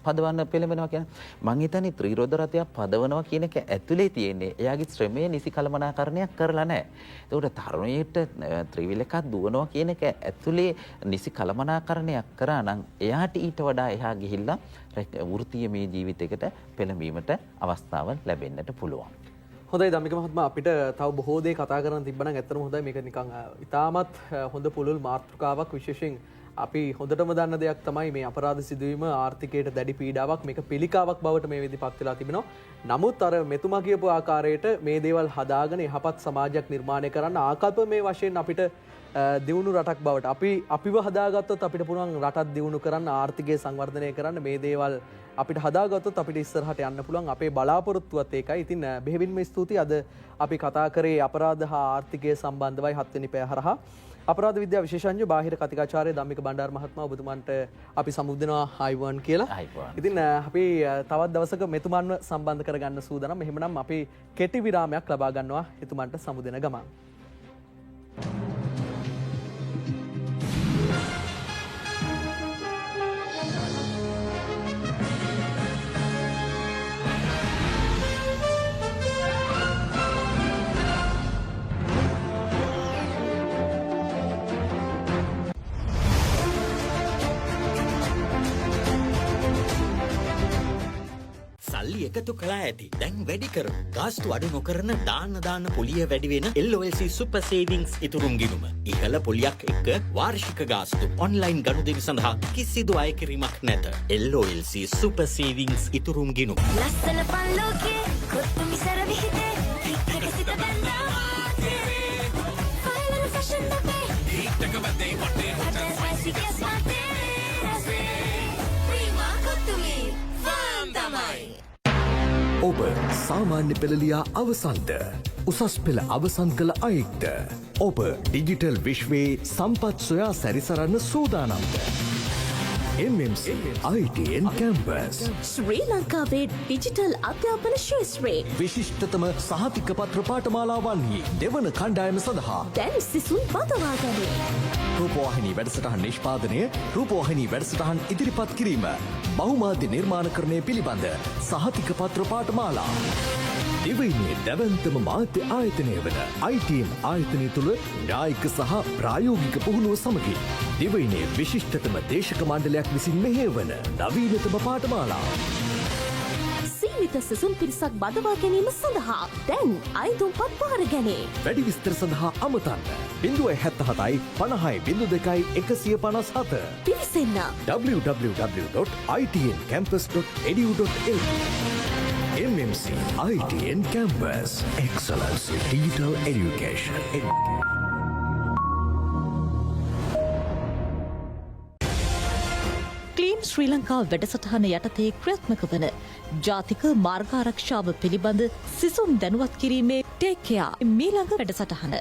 පදවන්න පෙළඹෙනවා කියන්නේ මං හිතන්නේ ත්‍රිරෝද රථයක් පදවනවා කියන එක ඇතුලේ තියෙන්නේ එයාගේ ශ්‍රමය නිසි කළමනාකරණයක් කරලා නැහැ. ඒකට තරුණයෙක්ට ත්‍රිවිල් එකක් දුවනවා කියන එක ඇතුලේ නිසි කළමනාකරණයක් කරා නම් එයාට ඊට වඩා එහා ගිහිල්ලා වෘත්තීය මේ ජීවිතයකට පෙළඹීමට අවස්ථාව ලැබෙන්නට පුළුවන්. හොඳයි ධම්මික මහත්මයා අපිට තව බොහෝ දේ කතා කරන්න තිබ්බනම් ඇත්තටම හොඳයි මේක නිකන් ඉතාමත් හොඳ පුළුල් මාතෘකාවක් විශේෂයෙන් අපි හොඳටම දන්න දෙයක් තමයි මේ අපරාධ සිදුවීම ආර්ථිකයට දැඩි පීඩාවක් මේක පිළිකාවක් බවට මේ වෙදිපත් වෙලා තිබෙනවා. නමුත් අර මෙතුමා කියපු ආකාරයට මේ දේවල් හදාගෙන යහපත් සමාජයක් නිර්මාණය කරන්න ආකල්ප මේ වශයෙන් අපිට දියුණු රටක් බවට අපිව හදාගත්තොත් අපිට පුළුවන් රටක් දියුණු කරන්න ආර්ථිකය සංවර්ධනය කරන්න මේ දේවල් අපිට හදාගත්තොත් අපිට ඉස්සරහට යන්න පුළුවන් අපේ බලාපොරොත්තුවත් ඒකයි. ඉතින් බෙහෙවින්ම ස්තුතියි අද අපි කතා කරේ අපරාධ හා ආර්ථිකය සම්බන්ධවයි 7 වෙනි පැය හරහා. අපරාධ විද්‍යා විශේෂඥ බාහිර කතිකාචාර්ය ධම්මික බණ්ඩාර මහත්මයා ඔබතුමන්ට අපි සමුදු දෙනවා ආයුබෝවන් කියලා. ඉතින් අපි තවත් දවසක මෙතුමන්ව සම්බන්ධ කරගන්න සූදානම්. එහෙමනම් අපි කෙටි විරාමයක් ලබා ගන්නවා එතුමන්ට සමුදු දෙන ගමන්. එකතු කළා ඇති. දැන් වැඩි කර. ගාස්තු අඩු නොකරන දාන පොලිය වැඩි වෙන LOLC Super Savings ඉතුරුම් ගිණුම. ඉහළ පොලියක් එක්ක වාර්ෂික ගාස්තු ඔන්ලයින් ගනුදෙනු සඳහා කිසිදු අය කිරීමක් නැත. LOLC Super Savings ඉතුරුම් ගිණුම. ලස්සන පල්ලෝකේ කොත්තු මිසර විහිදේ පිටක සිට බැඳා ෆයිනල් ෆැෂන් අපේ පිටක බදේ පොටේ හොටල් ස්පයිසි ගස් මාතේ ප්‍රීමා කොත්තුමි ෆාම් තමයි. ඔබ සාමාන්‍ය පෙළලියා අවසන්ද උසස් පෙළ අවසන් කළ අයෙක්ද ඔබ ඩිජිටල් විශ්වයේ සම්පත් සොයා සැරිසරන්න සූදානම්ද MMC ITN කැම්පස් ශ්‍රී ලංකාවේ ඩිජිටල් අධ්‍යාපන ශාස්ත්‍රයේ විශිෂ්ටතම සහතික පත්‍ර පාඨමාලාවන්හි දෙවන කණ්ඩායම සඳහා දැන් සිසුන් බඳවා ගනී. රූපවාහිනී වැඩසටහන් නිෂ්පාදනය, රූපවාහිනී වැඩසටහන් ඉදිරිපත් කිරීම, බහුමාධ්‍ය නිර්මාණකරණය පිළිබඳ සහතික පත්‍ර පාඨමාලා. දිවයිනේ දැවැන්තම මාධ්‍ය ආයතනය වන ITN ආයතනය තුළ න්‍යායික සහ ප්‍රායෝගික පුහුණුව සමගින් දිවයිනේ විශිෂ්ටතම දේශක මණ්ඩලයක් විසින් මෙහෙයවන නවීනතම පාඨමාලා. සීමිත සිසුන් පිරිසක් බඳවා ගැනීම සඳහා දැන් අයිතුම්පත් බාර ගැනේ. වැඩි විස්තර සඳහා අමතන්න 077 50 02 157 පිවිසෙන්න www.itncampus.edu.lk MMC ITN Campus Excellence in Digital Education. Clean Sri Lanka වැඩසටහන යටතේ ක්‍රියාත්මක වන ජාතික මාර්ගාරක්ෂාව පිළිබඳ සිසුන් දැනුවත් කිරීමේ ටේක්කයා මීළඟ වැඩසටහන.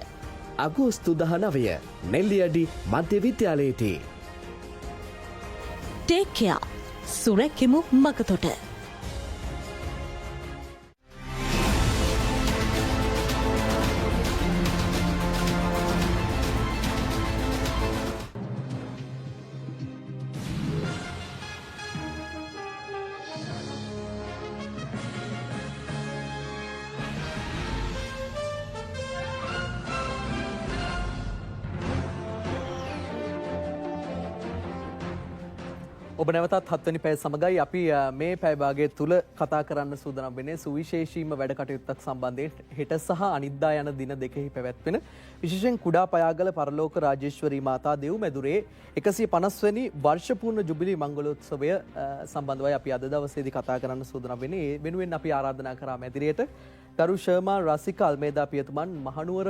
අගෝස්තු 19 නෙල්ලියඩි මධ්‍ය විද්‍යාලයේදී ටේක්කයා සුරැකිමු මගතොට. ඔබ නැවතත් 7 වෙනි පැය සමගයි අපි මේ පැය භාගය තුල කතා කරන්න සූදානම් වෙන්නේ සුවිශේෂීම වැඩ කටයුත්තක් සම්බන්ධයෙන් හෙට සහ අනිද්දා යන දින දෙකෙහි පැවැත්වෙන විශේෂයෙන් කුඩා පයාගල පරලෝක රාජේශ්වරී මාතා දෙව් මැදුරේ 150 වෙනි වර්ෂ පූර්ණ ජුබිලි මංගලෝත්සවය සම්බන්ධවයි අපි අද දවසේදී කතා කරන්න සූදානම් වෙන්නේ. ඒ වෙනුවෙන් අපි ආරාධනා කරා මැදිරියට ගරු ශර්මා රසික අල්මේදා පියතුමන් මහනුවර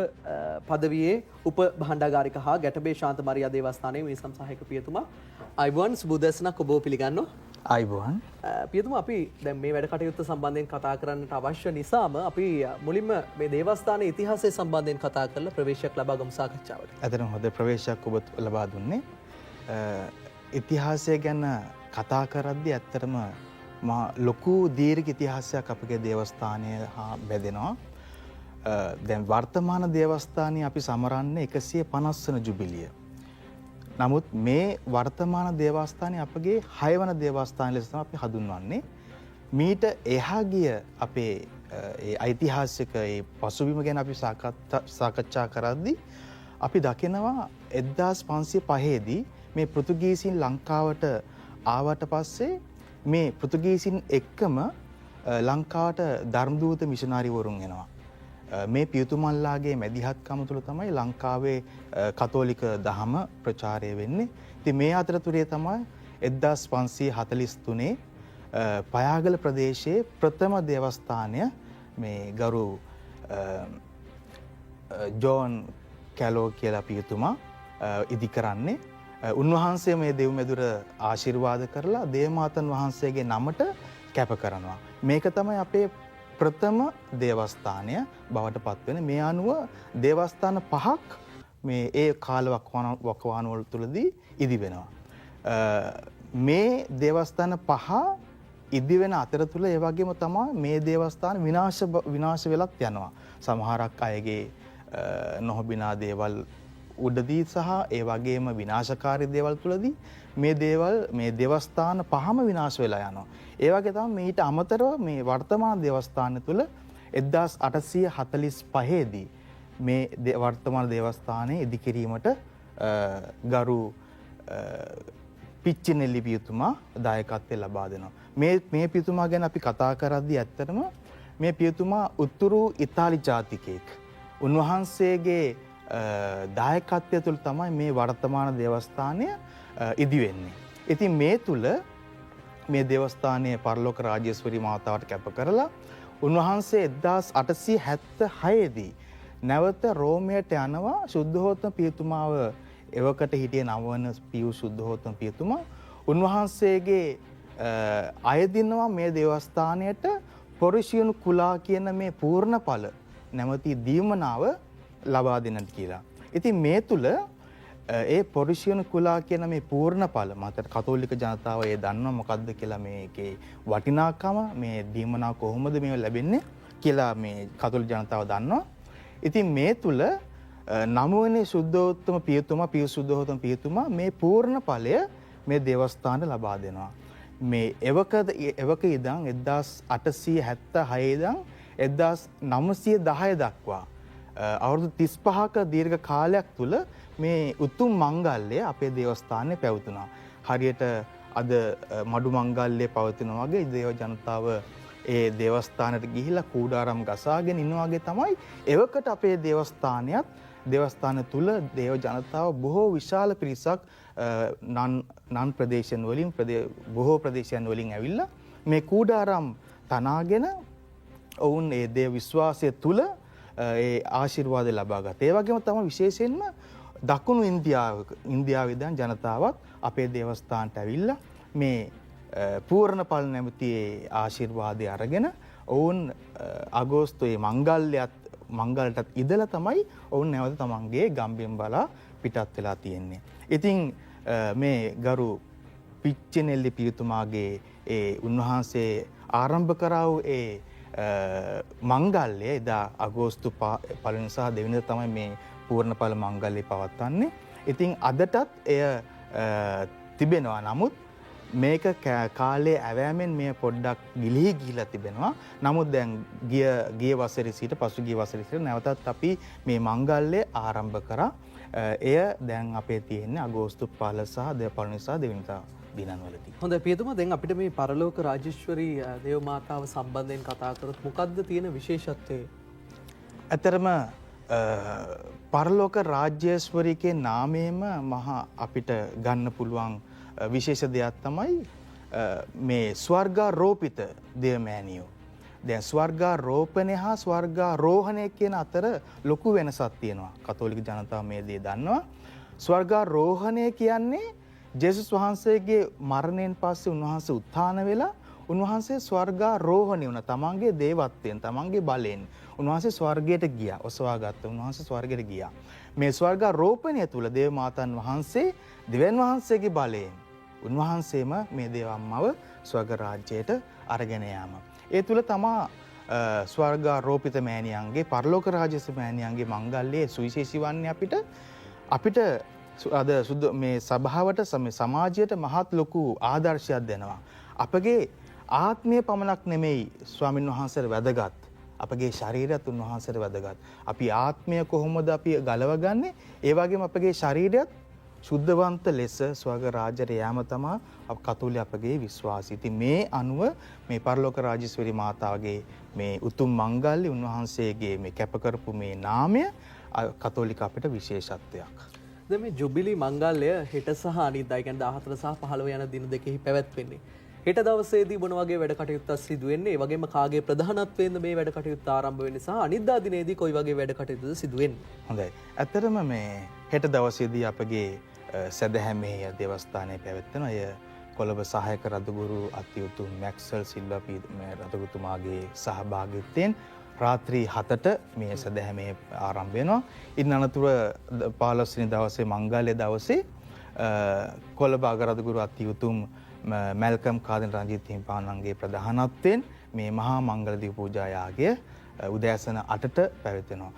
පදවියේ උප භාණ්ඩාගාරික හා ගැටබේ ශාන්ත මරියා දේවස්ථානයේ මේ සම්සාහක පියතුමා අයිබෝන් සුබෝදෑසනක් ඔබව පිළිගන්නවා. අයිබෝන් පියතුමා අපි දැන් මේ වැඩ කටයුත්ත සම්බන්ධයෙන් කතා කරන්නට අවශ්‍ය නිසාම අපි මුලින්ම මේ දේවස්ථානයේ ඉතිහාසය සම්බන්ධයෙන් කතා කරලා ප්‍රවේශයක් ලබා ගමු සාකච්ඡාවට. ඇත්තටම හොඳ ප්‍රවේශයක් ඔබ ලබා දුන්නේ. ඉතිහාසය ගැන කතා කරද්දී ඇත්තටම ලොකු දීර්ඝ ඉතිහාසයක් අපගේ දේවස්ථානය හා බැඳෙනවා. දැන් වර්තමාන දේවස්ථානයේ අපි සමරන්නේ 150 වන ජුබිලිය. නමුත් මේ වර්තමාන දේවස්ථානයේ අපගේ 6 වන දේවස්ථාන ලෙස තමයි අපි හඳුන්වන්නේ. මීට එහා ගිය අපේ ඒ ඓතිහාසික ඒ පසුබිම ගැන අපි සාකච්ඡා කරද්දී අපි දකිනවා 1505 දී මේ පෘතුගීසින් ලංකාවට ආවට පස්සේ මේ පෘතුගීසින් එක්කම ලංකාවට ධර්මදූත මිෂනාරිවරුන් එනවා. මේ පියතුමන්ලාගේ මැදිහත්කම තුළ තමයි ලංකාවේ කතෝලික දහම ප්‍රචාරය වෙන්නේ. ඉතින් මේ අතරතුරේ තමයි 1543 පයාගල ප්‍රදේශයේ ප්‍රථම දේවස්ථානය මේ ගරු ජෝන් කැලෝ කියලා පියතුමා ඉදි කරන්නේ. උන්වහන්සේ මේ දෙව් මැදුර ආශිර්වාද කරලා දේවමාතන් වහන්සේගේ නමට කැප කරනවා. මේක තමයි අපේ ප්‍රථම දේවස්ථානය බවට පත්වෙන. මේ අනුව දේවස්ථාන 5ක් මේ ඒ කාල වකවානුවල තුලදී ඉදි වෙනවා. මේ දේවස්ථාන 5 ඉදි වෙන අතරතුර ඒ වගේම තමයි මේ දේවස්ථාන විනාශ වෙලත් යනවා. සමහරක් අයගේ නොහොබිනා දේවල් උඩදී සහ ඒ වගේම විනාශකාරී දේවල් තුලදී මේ දේවස්ථාන 5ම විනාශ වෙලා යනවා. ඒ වගේ තමයි ඊට අමතරව මේ වර්තමාන දේවස්ථාන තුල 1845 දී මේ වර්තමාන දේවස්ථානයේ ඉදි කිරීමට ගරු පිච්චිනෙල්ලි පියතුමා දායකත්වය ලබා දෙනවා. මේ පියතුමා ගැන අපි කතා කරද්දී ඇත්තටම මේ පියතුමා උතුරු ඉතාලි ජාතිකයෙක්. උන්වහන්සේගේ දායකත්වය තුළ තමයි මේ වර්තමාන දේවස්ථානය ඉදි වෙන්නේ. ඉතින් මේ තුල මේ දේවස්ථානයේ පරලෝක රාජේශ්වරී මාතාවට කැප කරලා උන්වහන්සේ 1876 දී නැවත රෝමයට යනවා. සුද්ධෝතම පියතුමාව එවකට හිටිය 9 වන පියු සුද්ධෝතම පියතුමා උන්වහන්සේගේ අයදිනවා මේ දේවස්ථානයට පොරිසියනු කුලා කියන මේ පූර්ණඵල නැමැති දීමනාව ලබා දෙන්නට කියලා. ඉතින් මේ තුල ඒ පොරිසියනු කුලා කියන මේ පූර්ණඵල මත කතෝලික ජනතාව ඒ දන්නවා මොකද්ද කියලා මේකේ වටිනාකම මේ දීමනාව කොහොමද මේ ලැබෙන්නේ කියලා මේ කතෝලික ජනතාව දන්නවා. ඉතින් මේ තුල 9 වෙනි සුද්ධෝත්තම පියතුමා පිය සුද්ධෝත්තම පියතුමා මේ පූර්ණඵලය මේ දේවස්ථානට ලබා දෙනවා. මේ එවක ඉඳන් 1876 ඉඳන් 1910 දක්වා අවුරුදු 35ක දීර්ඝ කාලයක් තුල මේ උතුම් මංගල්‍යය අපේ දේවස්ථානයේ පැවතුණා. හරියට අද මඩු මංගල්‍යය පවතින වගේ දේව ජනතාව ඒ දේවස්ථානට ගිහිලා කූඩාරම් ගසාගෙන ඉන්න වගේ තමයි එවකට අපේ දේවස්ථාන තුල දේව ජනතාව බොහෝ විශාල පිරිසක් නන් ප්‍රදේශයන් වලින් බොහෝ ප්‍රදේශයන් වලින් ඇවිල්ලා මේ කූඩාරම් තනාගෙන ඔවුන් ඒ දේව විශ්වාසය තුල ඒ ආශිර්වාද ලබා ගත්තා. ඒ වගේම තමයි විශේෂයෙන්ම දකුණු ඉන්දියාවේ ඉඳන් ජනතාවත් අපේ දේවස්ථානට ඇවිල්ලා මේ පූර්ණඵල නැමැති ආශිර්වාදය අරගෙන ඔවුන් අගෝස්තුවේ මංගලටත් ඉදලා තමයි ඔවුන් නැවත තමන්ගේ ගම්බිම් බලා පිටත් වෙලා තියෙන්නේ. ඉතින් මේ ගරු පිච්චෙනෙල්ලි පියතුමාගේ ඒ උන්වහන්සේ ආරම්භ කරා වූ ඒ මංගල්‍යය එදා අගෝස්තු 1 සහ 2 වෙනිදා තමයි මේ පූර්ණඵල මංගල්‍යය පවත්වන්නේ. ඉතින් අදටත් එය තිබෙනවා. නමුත් මේක කාලයේ ඇවෑමෙන් මේ පොඩ්ඩක් ගිලිහි ගිහිලා තිබෙනවා. නමුත් දැන් ගිය වසරේ සිට පසුගිය වසරේ සිට නැවතත් අපි මේ මංගල්‍යය ආරම්භ කරා. එය දැන් අපේ තියෙන්නේ අගෝස්තු 15 සහ 2 වෙනිදා දිනවලදී. හොඳයි පියතුමා දැන් අපිට මේ පරලෝක රාජේශ්වරී දේව මාතාව සම්බන්ධයෙන් කතා කරොත් මොකක්ද තියෙන විශේෂත්වය? ඇතරම පරලෝක රාජ්‍යේශ්වරීගේ නාමයේම මහා අපිට ගන්න පුළුවන් විශේෂ දෙයක් තමයි මේ ස්වර්ගාරෝපිත දේවමෑණියෝ. දැන් ස්වර්ගාරෝපණය හා ස්වර්ගාරෝහණය කියන අතර ලොකු වෙනසක් තියෙනවා. කතෝලික ජනතාව මේ දේ දන්නවා. ස්වර්ගාරෝහණය කියන්නේ ජේසුස් වහන්සේගේ මරණයෙන් පස්සේ උන්වහන්සේ උත්ථාන වෙලා උන්වහන්සේ ස්වර්ගාරෝහණය වුණා. තමන්ගේ දේවත්වයෙන්, තමන්ගේ බලයෙන් උන්වහන්සේ ස්වර්ගයට ගියා. ඔසවා ගත්ත උන්වහන්සේ ස්වර්ගයට ගියා. මේ ස්වර්ගාරෝපණය තුල දේව මාතන් වහන්සේ දෙවියන් වහන්සේගේ බලයෙන් උන්වහන්සේම මේ දේවම්මව ස්වර්ග රාජ්‍යයට අරගෙන යාම. ඒ තුල තමා ස්වර්ගාරෝපිත මෑණියන්ගේ පරලෝක රාජ්‍යස මෑණියන්ගේ මංගල්‍යයේ සුවිශේෂී වන්නේ අපිට අද මේ සභාවට සමාජයට මහත් ලොකු ආදර්ශයක් දෙනවා. අපගේ ආත්මය පමණක් නෙමෙයි ස්වාමින් වහන්සේට වැදගත්. අපගේ ශරීරයත් උන්වහන්සේට වැදගත්. අපි ආත්මය කොහොමද අපි ගලවගන්නේ? ඒ වගේම අපගේ ශරීරයත් සුද්ධවන්ත ලෙස ස්වර්ග රාජ්‍යයට යාම තමයි කතෝලික අපගේ විශ්වාසය. ඉතින් මේ අනුව මේ පරලෝක රාජේශ්වරී මාතාවගේ මේ උතුම් මංගල්‍ය උන්වහන්සේගේ මේ කැප කරපු මේ නාමය කතෝලික අපිට විශේෂත්වයක්. දැන් මේ ජුබිලි මංගල්‍ය හෙට සහ අනිද්දා කියන්නේ 14 සහ 15 යන දින දෙකෙහි පැවැත්වෙන්නේ. හෙට දවසේදී මොන වගේ වැඩ කටයුත්තක් සිදු වෙන්නේ? ඒ වගේම කාගේ ප්‍රධානත්වයෙන්ද මේ වැඩ කටයුත්ත ආරම්භ වෙන්නේ සහ අනිද්දා දිනේදී කොයි වගේ වැඩ කටයුතුද සිදු වෙන්නේ? හොඳයි. ඇත්තටම මේ හෙට දවසේදී අපගේ සදහැමේ දේවස්ථානයේ පැවැත්වෙන අය කොළඹ සහායක රදගුරු අතිඋතුම් මැක්සල් සිල්වා රදගුරුතුමාගේ සහභාගීත්වයෙන් රාත්‍රී 7ට මේ සදහැමේ ආරම්භ වෙනවා. ඉන් අනතුර 15 වෙනි දවසේ මංගල්‍ය දවසේ කොළඹ අගරදගුරු අතිඋතුම් මැල්කම් කාදින රංජිත් හිමිපාණන්ගේ ප්‍රධානත්වයෙන් මේ මහා මංගල දීප පූජා යාගය උදෑසන 8ට පැවැත්වෙනවා.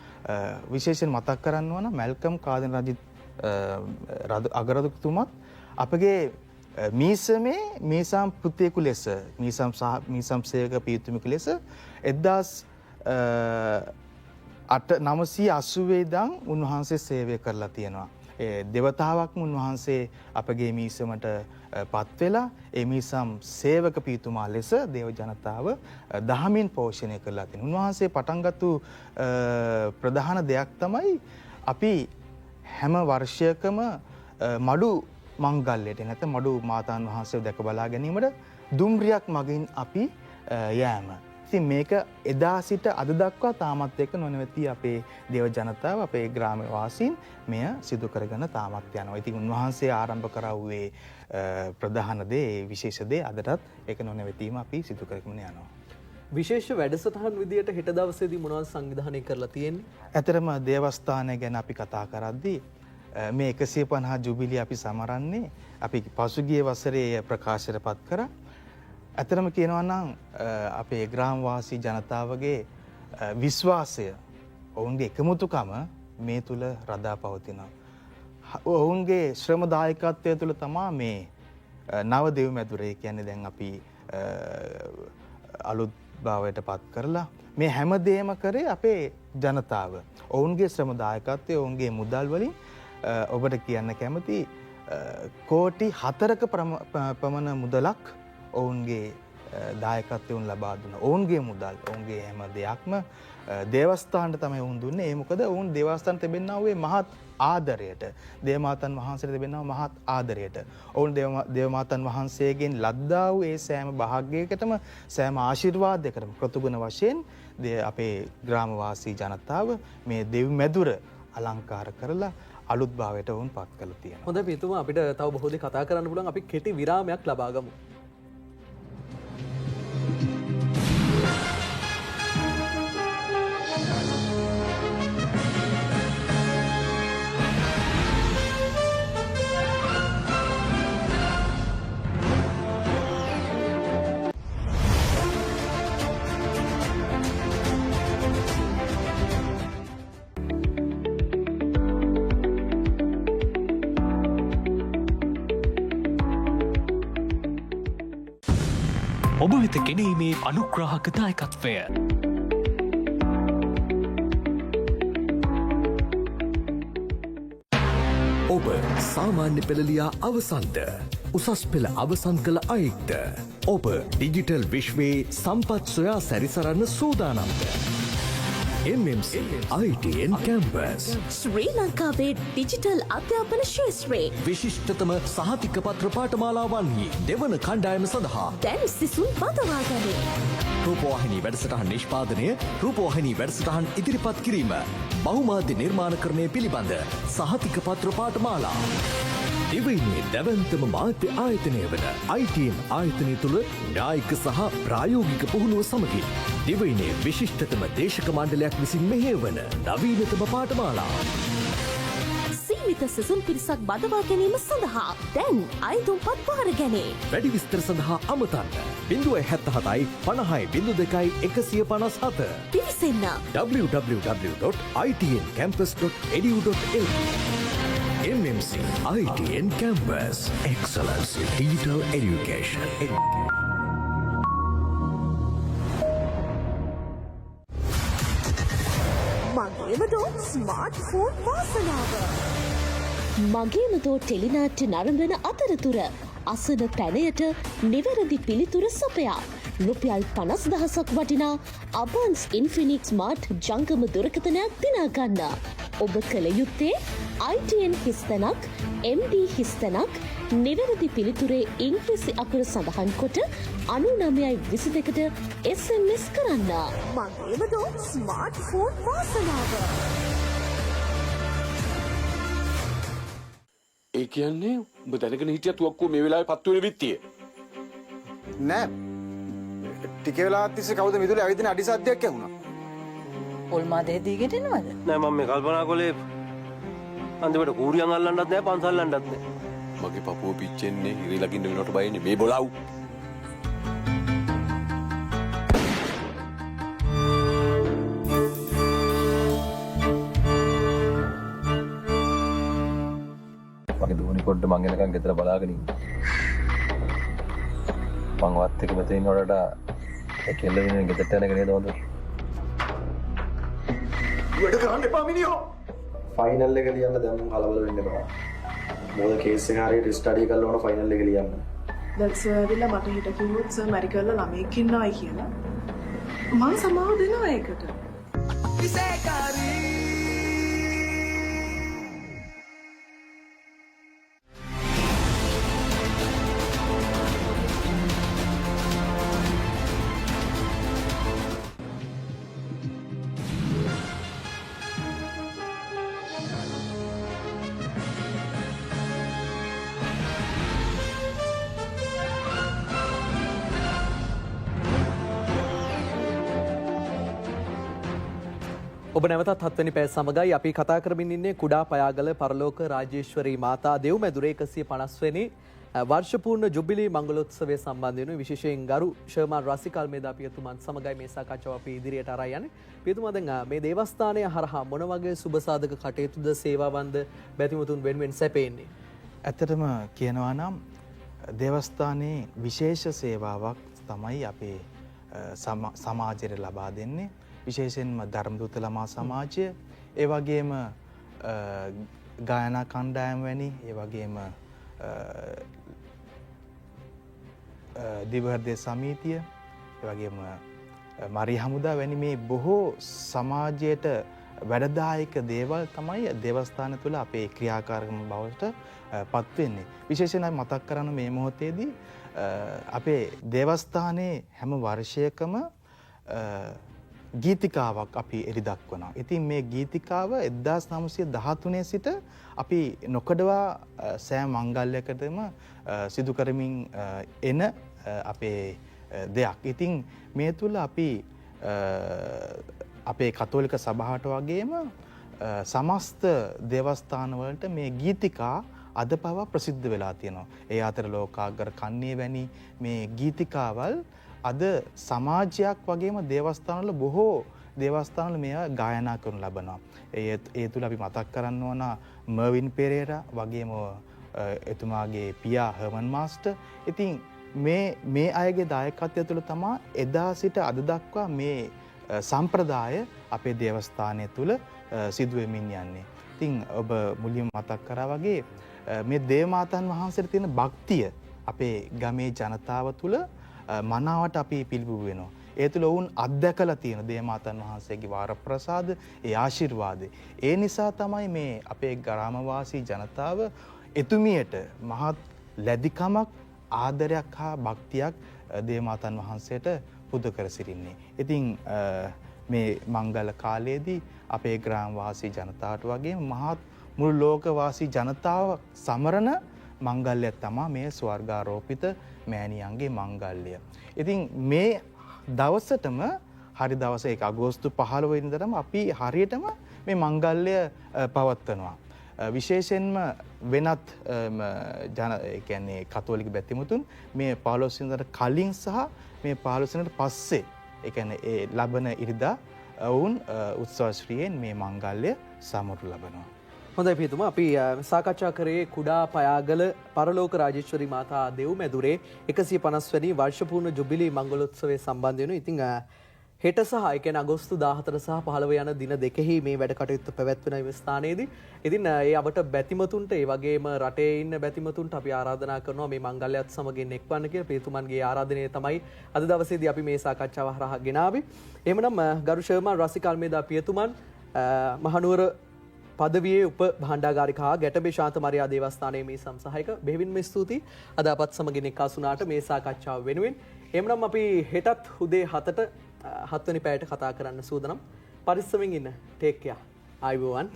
විශේෂයෙන් මතක් කරන්න ඕන මැල්කම් කාදින රංජිත් අගරදගුරුතුමත් අපගේ මීසමේ මීසම් පුතේකු ලෙස මීසම් සේවක පියතුමෙකු ලෙස 1980 ඉඳන් උන්වහන්සේ සේවය කරලා තියෙනවා. ඒ දෙවතාවක්ම උන්වහන්සේ අපගේ මීසමට පත් වෙලා ඒ මීසම් සේවක පියතුමා ලෙස දේව ජනතාව දහමින් පෝෂණය කරලා තියෙනවා. උන්වහන්සේ පටන්ගත්තු ප්‍රධාන දෙයක් තමයි අපි හැම වර්ෂයකම මඩු මංගල්‍යයට නැත්නම් මඩු මාතාන් වහන්සේව දැක බලා ගැනීමට දුම්රියක් මගින් අපි යෑම. ඉතින් මේක එදා සිට අද දක්වා තාමත් එක්ක නොනවති අපේ දේව ජනතාව අපේ ග්‍රාම වාසීන් මෙය සිදු කරගෙන තාමත් යනවා. ඉතින් උන්වහන්සේ ආරම්භ කරවුවේ ප්‍රධාන දේ විශේෂ දේ අදටත් ඒක නොනවතිම අපි සිදු කරගෙන යනවා. විශේෂ වැඩසටහන් විදියට හෙට දවසේදී මොනවද සංවිධානය කරලා තියෙන්නේ? ඇතරම දේවස්ථානය ගැන අපි කතා කරද්දී මේ 150 ජුබිලි අපි සමරන්නේ අපි පසුගිය වසරේ ප්‍රකාශයටපත් කරා. ඇතරම කියනවා නම් අපේ ග්‍රාමවාසී ජනතාවගේ විශ්වාසය ඔවුන්ගේ එකමුතුකම මේ තුල රඳා පවතිනවා. ඔවුන්ගේ ශ්‍රම දායකත්වය තුල තමයි මේ නව දෙව් මැදුරේ කියන්නේ දැන් අපි අලුත් භාවයට පත් කරලා මේ හැම දෙයක්ම කරේ අපේ ජනතාව. ඔවුන්ගේ ශ්‍රම දායකත්වය ඔවුන්ගේ මුදල් වලින් ඔබට කියන්න කැමති කෝටි 4ක පමණ මුදලක් ඔවුන්ගේ දායකත්වයෙන් ලබා දුන්නා. ඔවුන්ගේ මුදල්, ඔවුන්ගේ හැම දෙයක්ම දේවස්ථානට තමයි ඔවුන් දුන්නේ. ඒ මොකද ඔවුන් දේවස්ථානට තිබෙනා වූ මහත් ආදරයට, දේවමාතන් වහන්සේට තිබෙනා මහත් ආදරයට, ඔවුන් දේවමාතන් වහන්සේගෙන් ලද්දා වූ ඒ සෑම භාග්‍යයකටම සෑම ආශිර්වාදයකටම ප්‍රතිගුණ වශයෙන් අපේ ග්‍රාමවාසී ජනතාව මේ දෙව් මැදුර අලංකාර කරලා අලුත් භාවයට වුන් පත් කරලා තියෙනවා. හොඳයි පියතුමා අපිට තව බොහෝ දේ කතා කරන්න පුළුවන්. අපි කෙටි විරාමයක් ලබා ගමු. ඔබ වෙත ගෙනීමේ අනුග්‍රාහක දායකත්වය ඔබ සාමාන්‍ය පෙළලියා අවසන්ද උසස් පෙළ අවසන් කළ අයෙක්ද ඔබ ඩිජිටල් විශ්වයේ සම්පත් සොයා සැරිසරන්න සූදානම්ද MMC ITN කැම්පස් ශ්‍රී ලංකාවේ ඩිජිටල් අධ්‍යාපන ශේත්‍රයේ විශිෂ්ටතම සහතික පත්‍ර පාඨමාලාවන්හි දෙවන කණ්ඩායම සඳහා දැන් සිසුන් බඳවා ගනී. රූපවාහිනී වැඩසටහන් නිෂ්පාදනය රූපවාහිනී වැඩසටහන් ඉදිරිපත් කිරීම බහුමාධ්‍ය නිර්මාණකරණය පිළිබඳ සහතික පත්‍ර පාඨමාලා දිවයිනේ දැවන්තම මාධ්‍ය ආයතනය වන ITN ආයතනය තුළ න්‍යායික සහ ප්‍රායෝගික පුහුණුව සමගින් දිවයිනේ විශිෂ්ටතම දේශක මණ්ඩලයක් විසින් මෙහෙයවන නවීනතම පාඨමාලා සීමිත සිසුන් පිරිසක් බඳවා ගැනීම සඳහා දැන් අයදුම්පත් බාර ගැනේ. වැඩි විස්තර සඳහා අමතන්න 077 50 2 157 පිවිසෙන්න www.itncampus.edu.lk MMC ITN Campus Excellence in Digital Education. මගේමදෝ ස්මාර්ට් ෆෝන් වාසනාව. මගේමදෝ ටෙලිනාට්‍ය නරඹන අතරතුර අසන පැනයට නිවැරදි පිළිතුර සපයා රුපියල් 50,000ක් වටිනා අබන්ස් ඉන්ෆිනික්ස් ස්මාර්ට් ජංගම දුරකථනයක් දිනා ගන්න. ඔබ කළ යුත්තේ ITN හිස්තනක් MD හිස්තනක් නිවැරදි පිළිතුරේ ඉංග්‍රීසි අකුර සඳහන් කොට 9922ට SMS කරන්න. මගේමදෝ ස්මාර්ට් ෆෝන් වාසනාව. ඒ කියන්නේ ඔබ දැනගෙන හිටියත් ඔක්කොම මේ වෙලාවේ පත්තු වෙන විත්තිය. නෑ. ටික වෙලාවක් තිස්සේ කවුද මිදුලේ ඇවිදින අඩි සද්දයක් ඇහුණා. පොල් මාදේ දීගෙට එනවද? නෑ මම මේ කල්පනා කළේ අන්තිමට කූරියන් අල්ලන්නත් නෑ පන්සල් අල්ලන්නත් නෑ. මගේ පපුව පිච්චෙන්නේ ඉරි ලගින්න වෙනවට බයන්නේ මේ බොලව්. මගේ දුවනි පොඩ්ඩ මං එනකන් ගෙදර බලාගෙන ඉන්න. මං වත් එක මෙතන ඉන්නකොට ඒ කෙල්ල වෙන ගෙදරට යන කෙනේ දවද? වැඩ කරන්න එපා මිනිහෝ. ෆයිනල් එක ලියන්න දැන් මම කලබල වෙන්න එපා. මොකද කේස් එක හරියට ස්ටඩි කරලා ඕන ෆයිනල් එක ලියන්න. දැන් සර් ඇවිල්ලා මට හිට කිව්වොත් සර් මැරි කරලා ළමෙක් ඉන්නවයි කියලා. මම සමාව දෙනවා ඒකට. විසේකාරී ඔබ නැවතත් 7 වෙනි පැය සමගයි අපි කතා කරමින් ඉන්නේ කුඩා පයාගල පරලෝක රාජේශ්වරී මාතා දෙව්මැදුරේ 150 වෙනි වර්ෂ පූර්ණ ජුබිලී මංගලෝත්සවය සම්බන්ධයෙන් විශේෂයෙන් ගරු ශර්මා රසිකල් මේදා පියතුමන් සමගයි මේ සාකච්ඡාව අපි ඉදිරියට අරන් යන්නේ. පියතුමා දැන් මේ දේවස්ථානය හරහා මොන වගේ සුබ සාධක කටයුතුද සේවාවන්ද බැතිමතුන් වෙනුවෙන් සැපෙන්නේ? ඇත්තටම කියනවා නම් දේවස්ථානයේ විශේෂ සේවාවක් තමයි අපේ සමාජයට ලබා දෙන්නේ. විශේෂයෙන්ම ධර්මදූත ළමා සමාජය, ඒ වගේම ගායනා කණ්ඩායම වැනි, ඒ වගේම දිවහෘදය සමිතිය, ඒ වගේම මරී හමුදා වැනි මේ බොහෝ සමාජයට වැඩදායක දේවල් තමයි දේවස්ථාන තුළ අපේ ක්‍රියාකාරකම බවට පත් වෙන්නේ. විශේෂයෙන් මතක් කරන්න මේ මොහොතේදී අපේ දේවස්ථානයේ හැම වර්ෂයකම ගීතිකාවක් අපි එළි දක්වනවා. ඉතින් මේ ගීතිකාව 1913 සිට අපි නොකඩවා සෑම මංගල්‍යකටම සිදු කරමින් එන අපේ දෙයක්. ඉතින් මේ තුල අපි අපේ කතෝලික සභාවට වගේම සමස්ත දේවස්ථානවලට මේ ගීතිකා අද පවා ප්‍රසිද්ධ වෙලා තියෙනවා. ඒ අතර ලෝකාග්‍ර කන්නේ වැනි මේ ගීතිකාවල් අද සමාජයක් වගේම දේවස්ථානවල බොහෝ දේවස්ථානවල මේවා ගායනා කරනු ලබනවා. ඒ තුල අපි මතක් කරන්න ඕන මර්වින් පෙරේරා වගේම එතුමාගේ පියා හර්මන් මාස්ටර්. ඉතින් මේ අයගේ දායකත්වය තුළ තමයි එදා සිට අද දක්වා මේ සම්ප්‍රදාය අපේ දේවස්ථානය තුළ සිදු වෙමින් යන්නේ. ඉතින් ඔබ මුලින්ම මතක් කරා වගේ මේ දේවමාතන් වහන්සේට තියෙන භක්තිය අපේ ගමේ ජනතාව තුළ මනාවට අපි පිළිබිඹු වෙනවා. ඒ තුළ වුන් අත්දැකලා තියෙන දේවමාතන් වහන්සේගේ වාරප්‍රසාද, ඒ ආශිර්වාදය. ඒ නිසා තමයි මේ අපේ ග්‍රාමවාසී ජනතාව එතුමියට මහත් ලැබිකමක්, ආදරයක් හා භක්තියක් දේවමාතන් වහන්සේට පුද කර සිටින්නේ. ඉතින් මේ මංගල කාලයේදී අපේ ග්‍රාමවාසී ජනතාවට වගේ මහත් මුළු ලෝකවාසී ජනතාව සමරන මංගල්‍යයක් තමයි මේ ස්වර්ගාරෝපිත මෑණියන්ගේ මංගල්‍ය. ඉතින් මේ දවසටම හරි දවස ඒක අගෝස්තු 15 වෙනිදාටම අපි හරියටම මේ මංගල්‍ය පවත්වනවා. විශේෂයෙන්ම වෙනත් ඒ කියන්නේ කතෝලික බැතිමුතුන් මේ 15 වෙනිදාට කලින් සහ මේ 15 වෙනිදාට පස්සේ ඒ කියන්නේ ඒ ලබන ඉරිදා වුන් උත්සවශ්‍රීයෙන් මේ මංගල්‍ය සමරු ලබනවා. හොඳයි පියතුමා, අපි සාකච්ඡා කරේ කුඩා පයාගල පරලෝක රාජේශ්වරී මාතා දෙව් මැදුරේ 150 වැනි වර්ෂ පූර්ණ ජුබිලී මංගලෝත්සවයේ සම්බන්ධ වෙනවා. ඉතින් හෙට සහ ඒ කියන්නේ අගෝස්තු 14 සහ 15 යන දින දෙකෙහි මේ වැඩ කටයුතු පැවැත්වෙන මේ ස්ථානයේදී ඉතින් ඒ අපට බැතිමතුන්ට ඒ වගේම රටේ ඉන්න බැතිමතුන්ට අපි ආරාධනා කරනවා මේ මංගල්‍යයත් සමගින් එක්වන්න කියලා. පියතුමන්ගේ ආරාධනය තමයි අද දවසේදී අපි මේ සාකච්ඡාව හරහා ගෙනාවේ. එහෙමනම් ගරු ශර්මා රසිකල්මේදා පියතුමන් මහනුවර පදවියේ උප භාණ්ඩාගාරික හා ගැටබේ ශාන්ත මරියා දේවස්ථානයේ මේ සංසහායක බෙහෙවින්ම ස්තුතියි. අද අපත් සමගින් එක්කාසුනාට මේ සාකච්ඡාව වෙනුවෙන්. එහෙමනම් අපි හෙටත් උදේ 7ට 7 වෙනි පැයට කතා කරන්න සූදානම්. පරිස්සමින් ඉන්න. Take care. ආයුබෝවන්.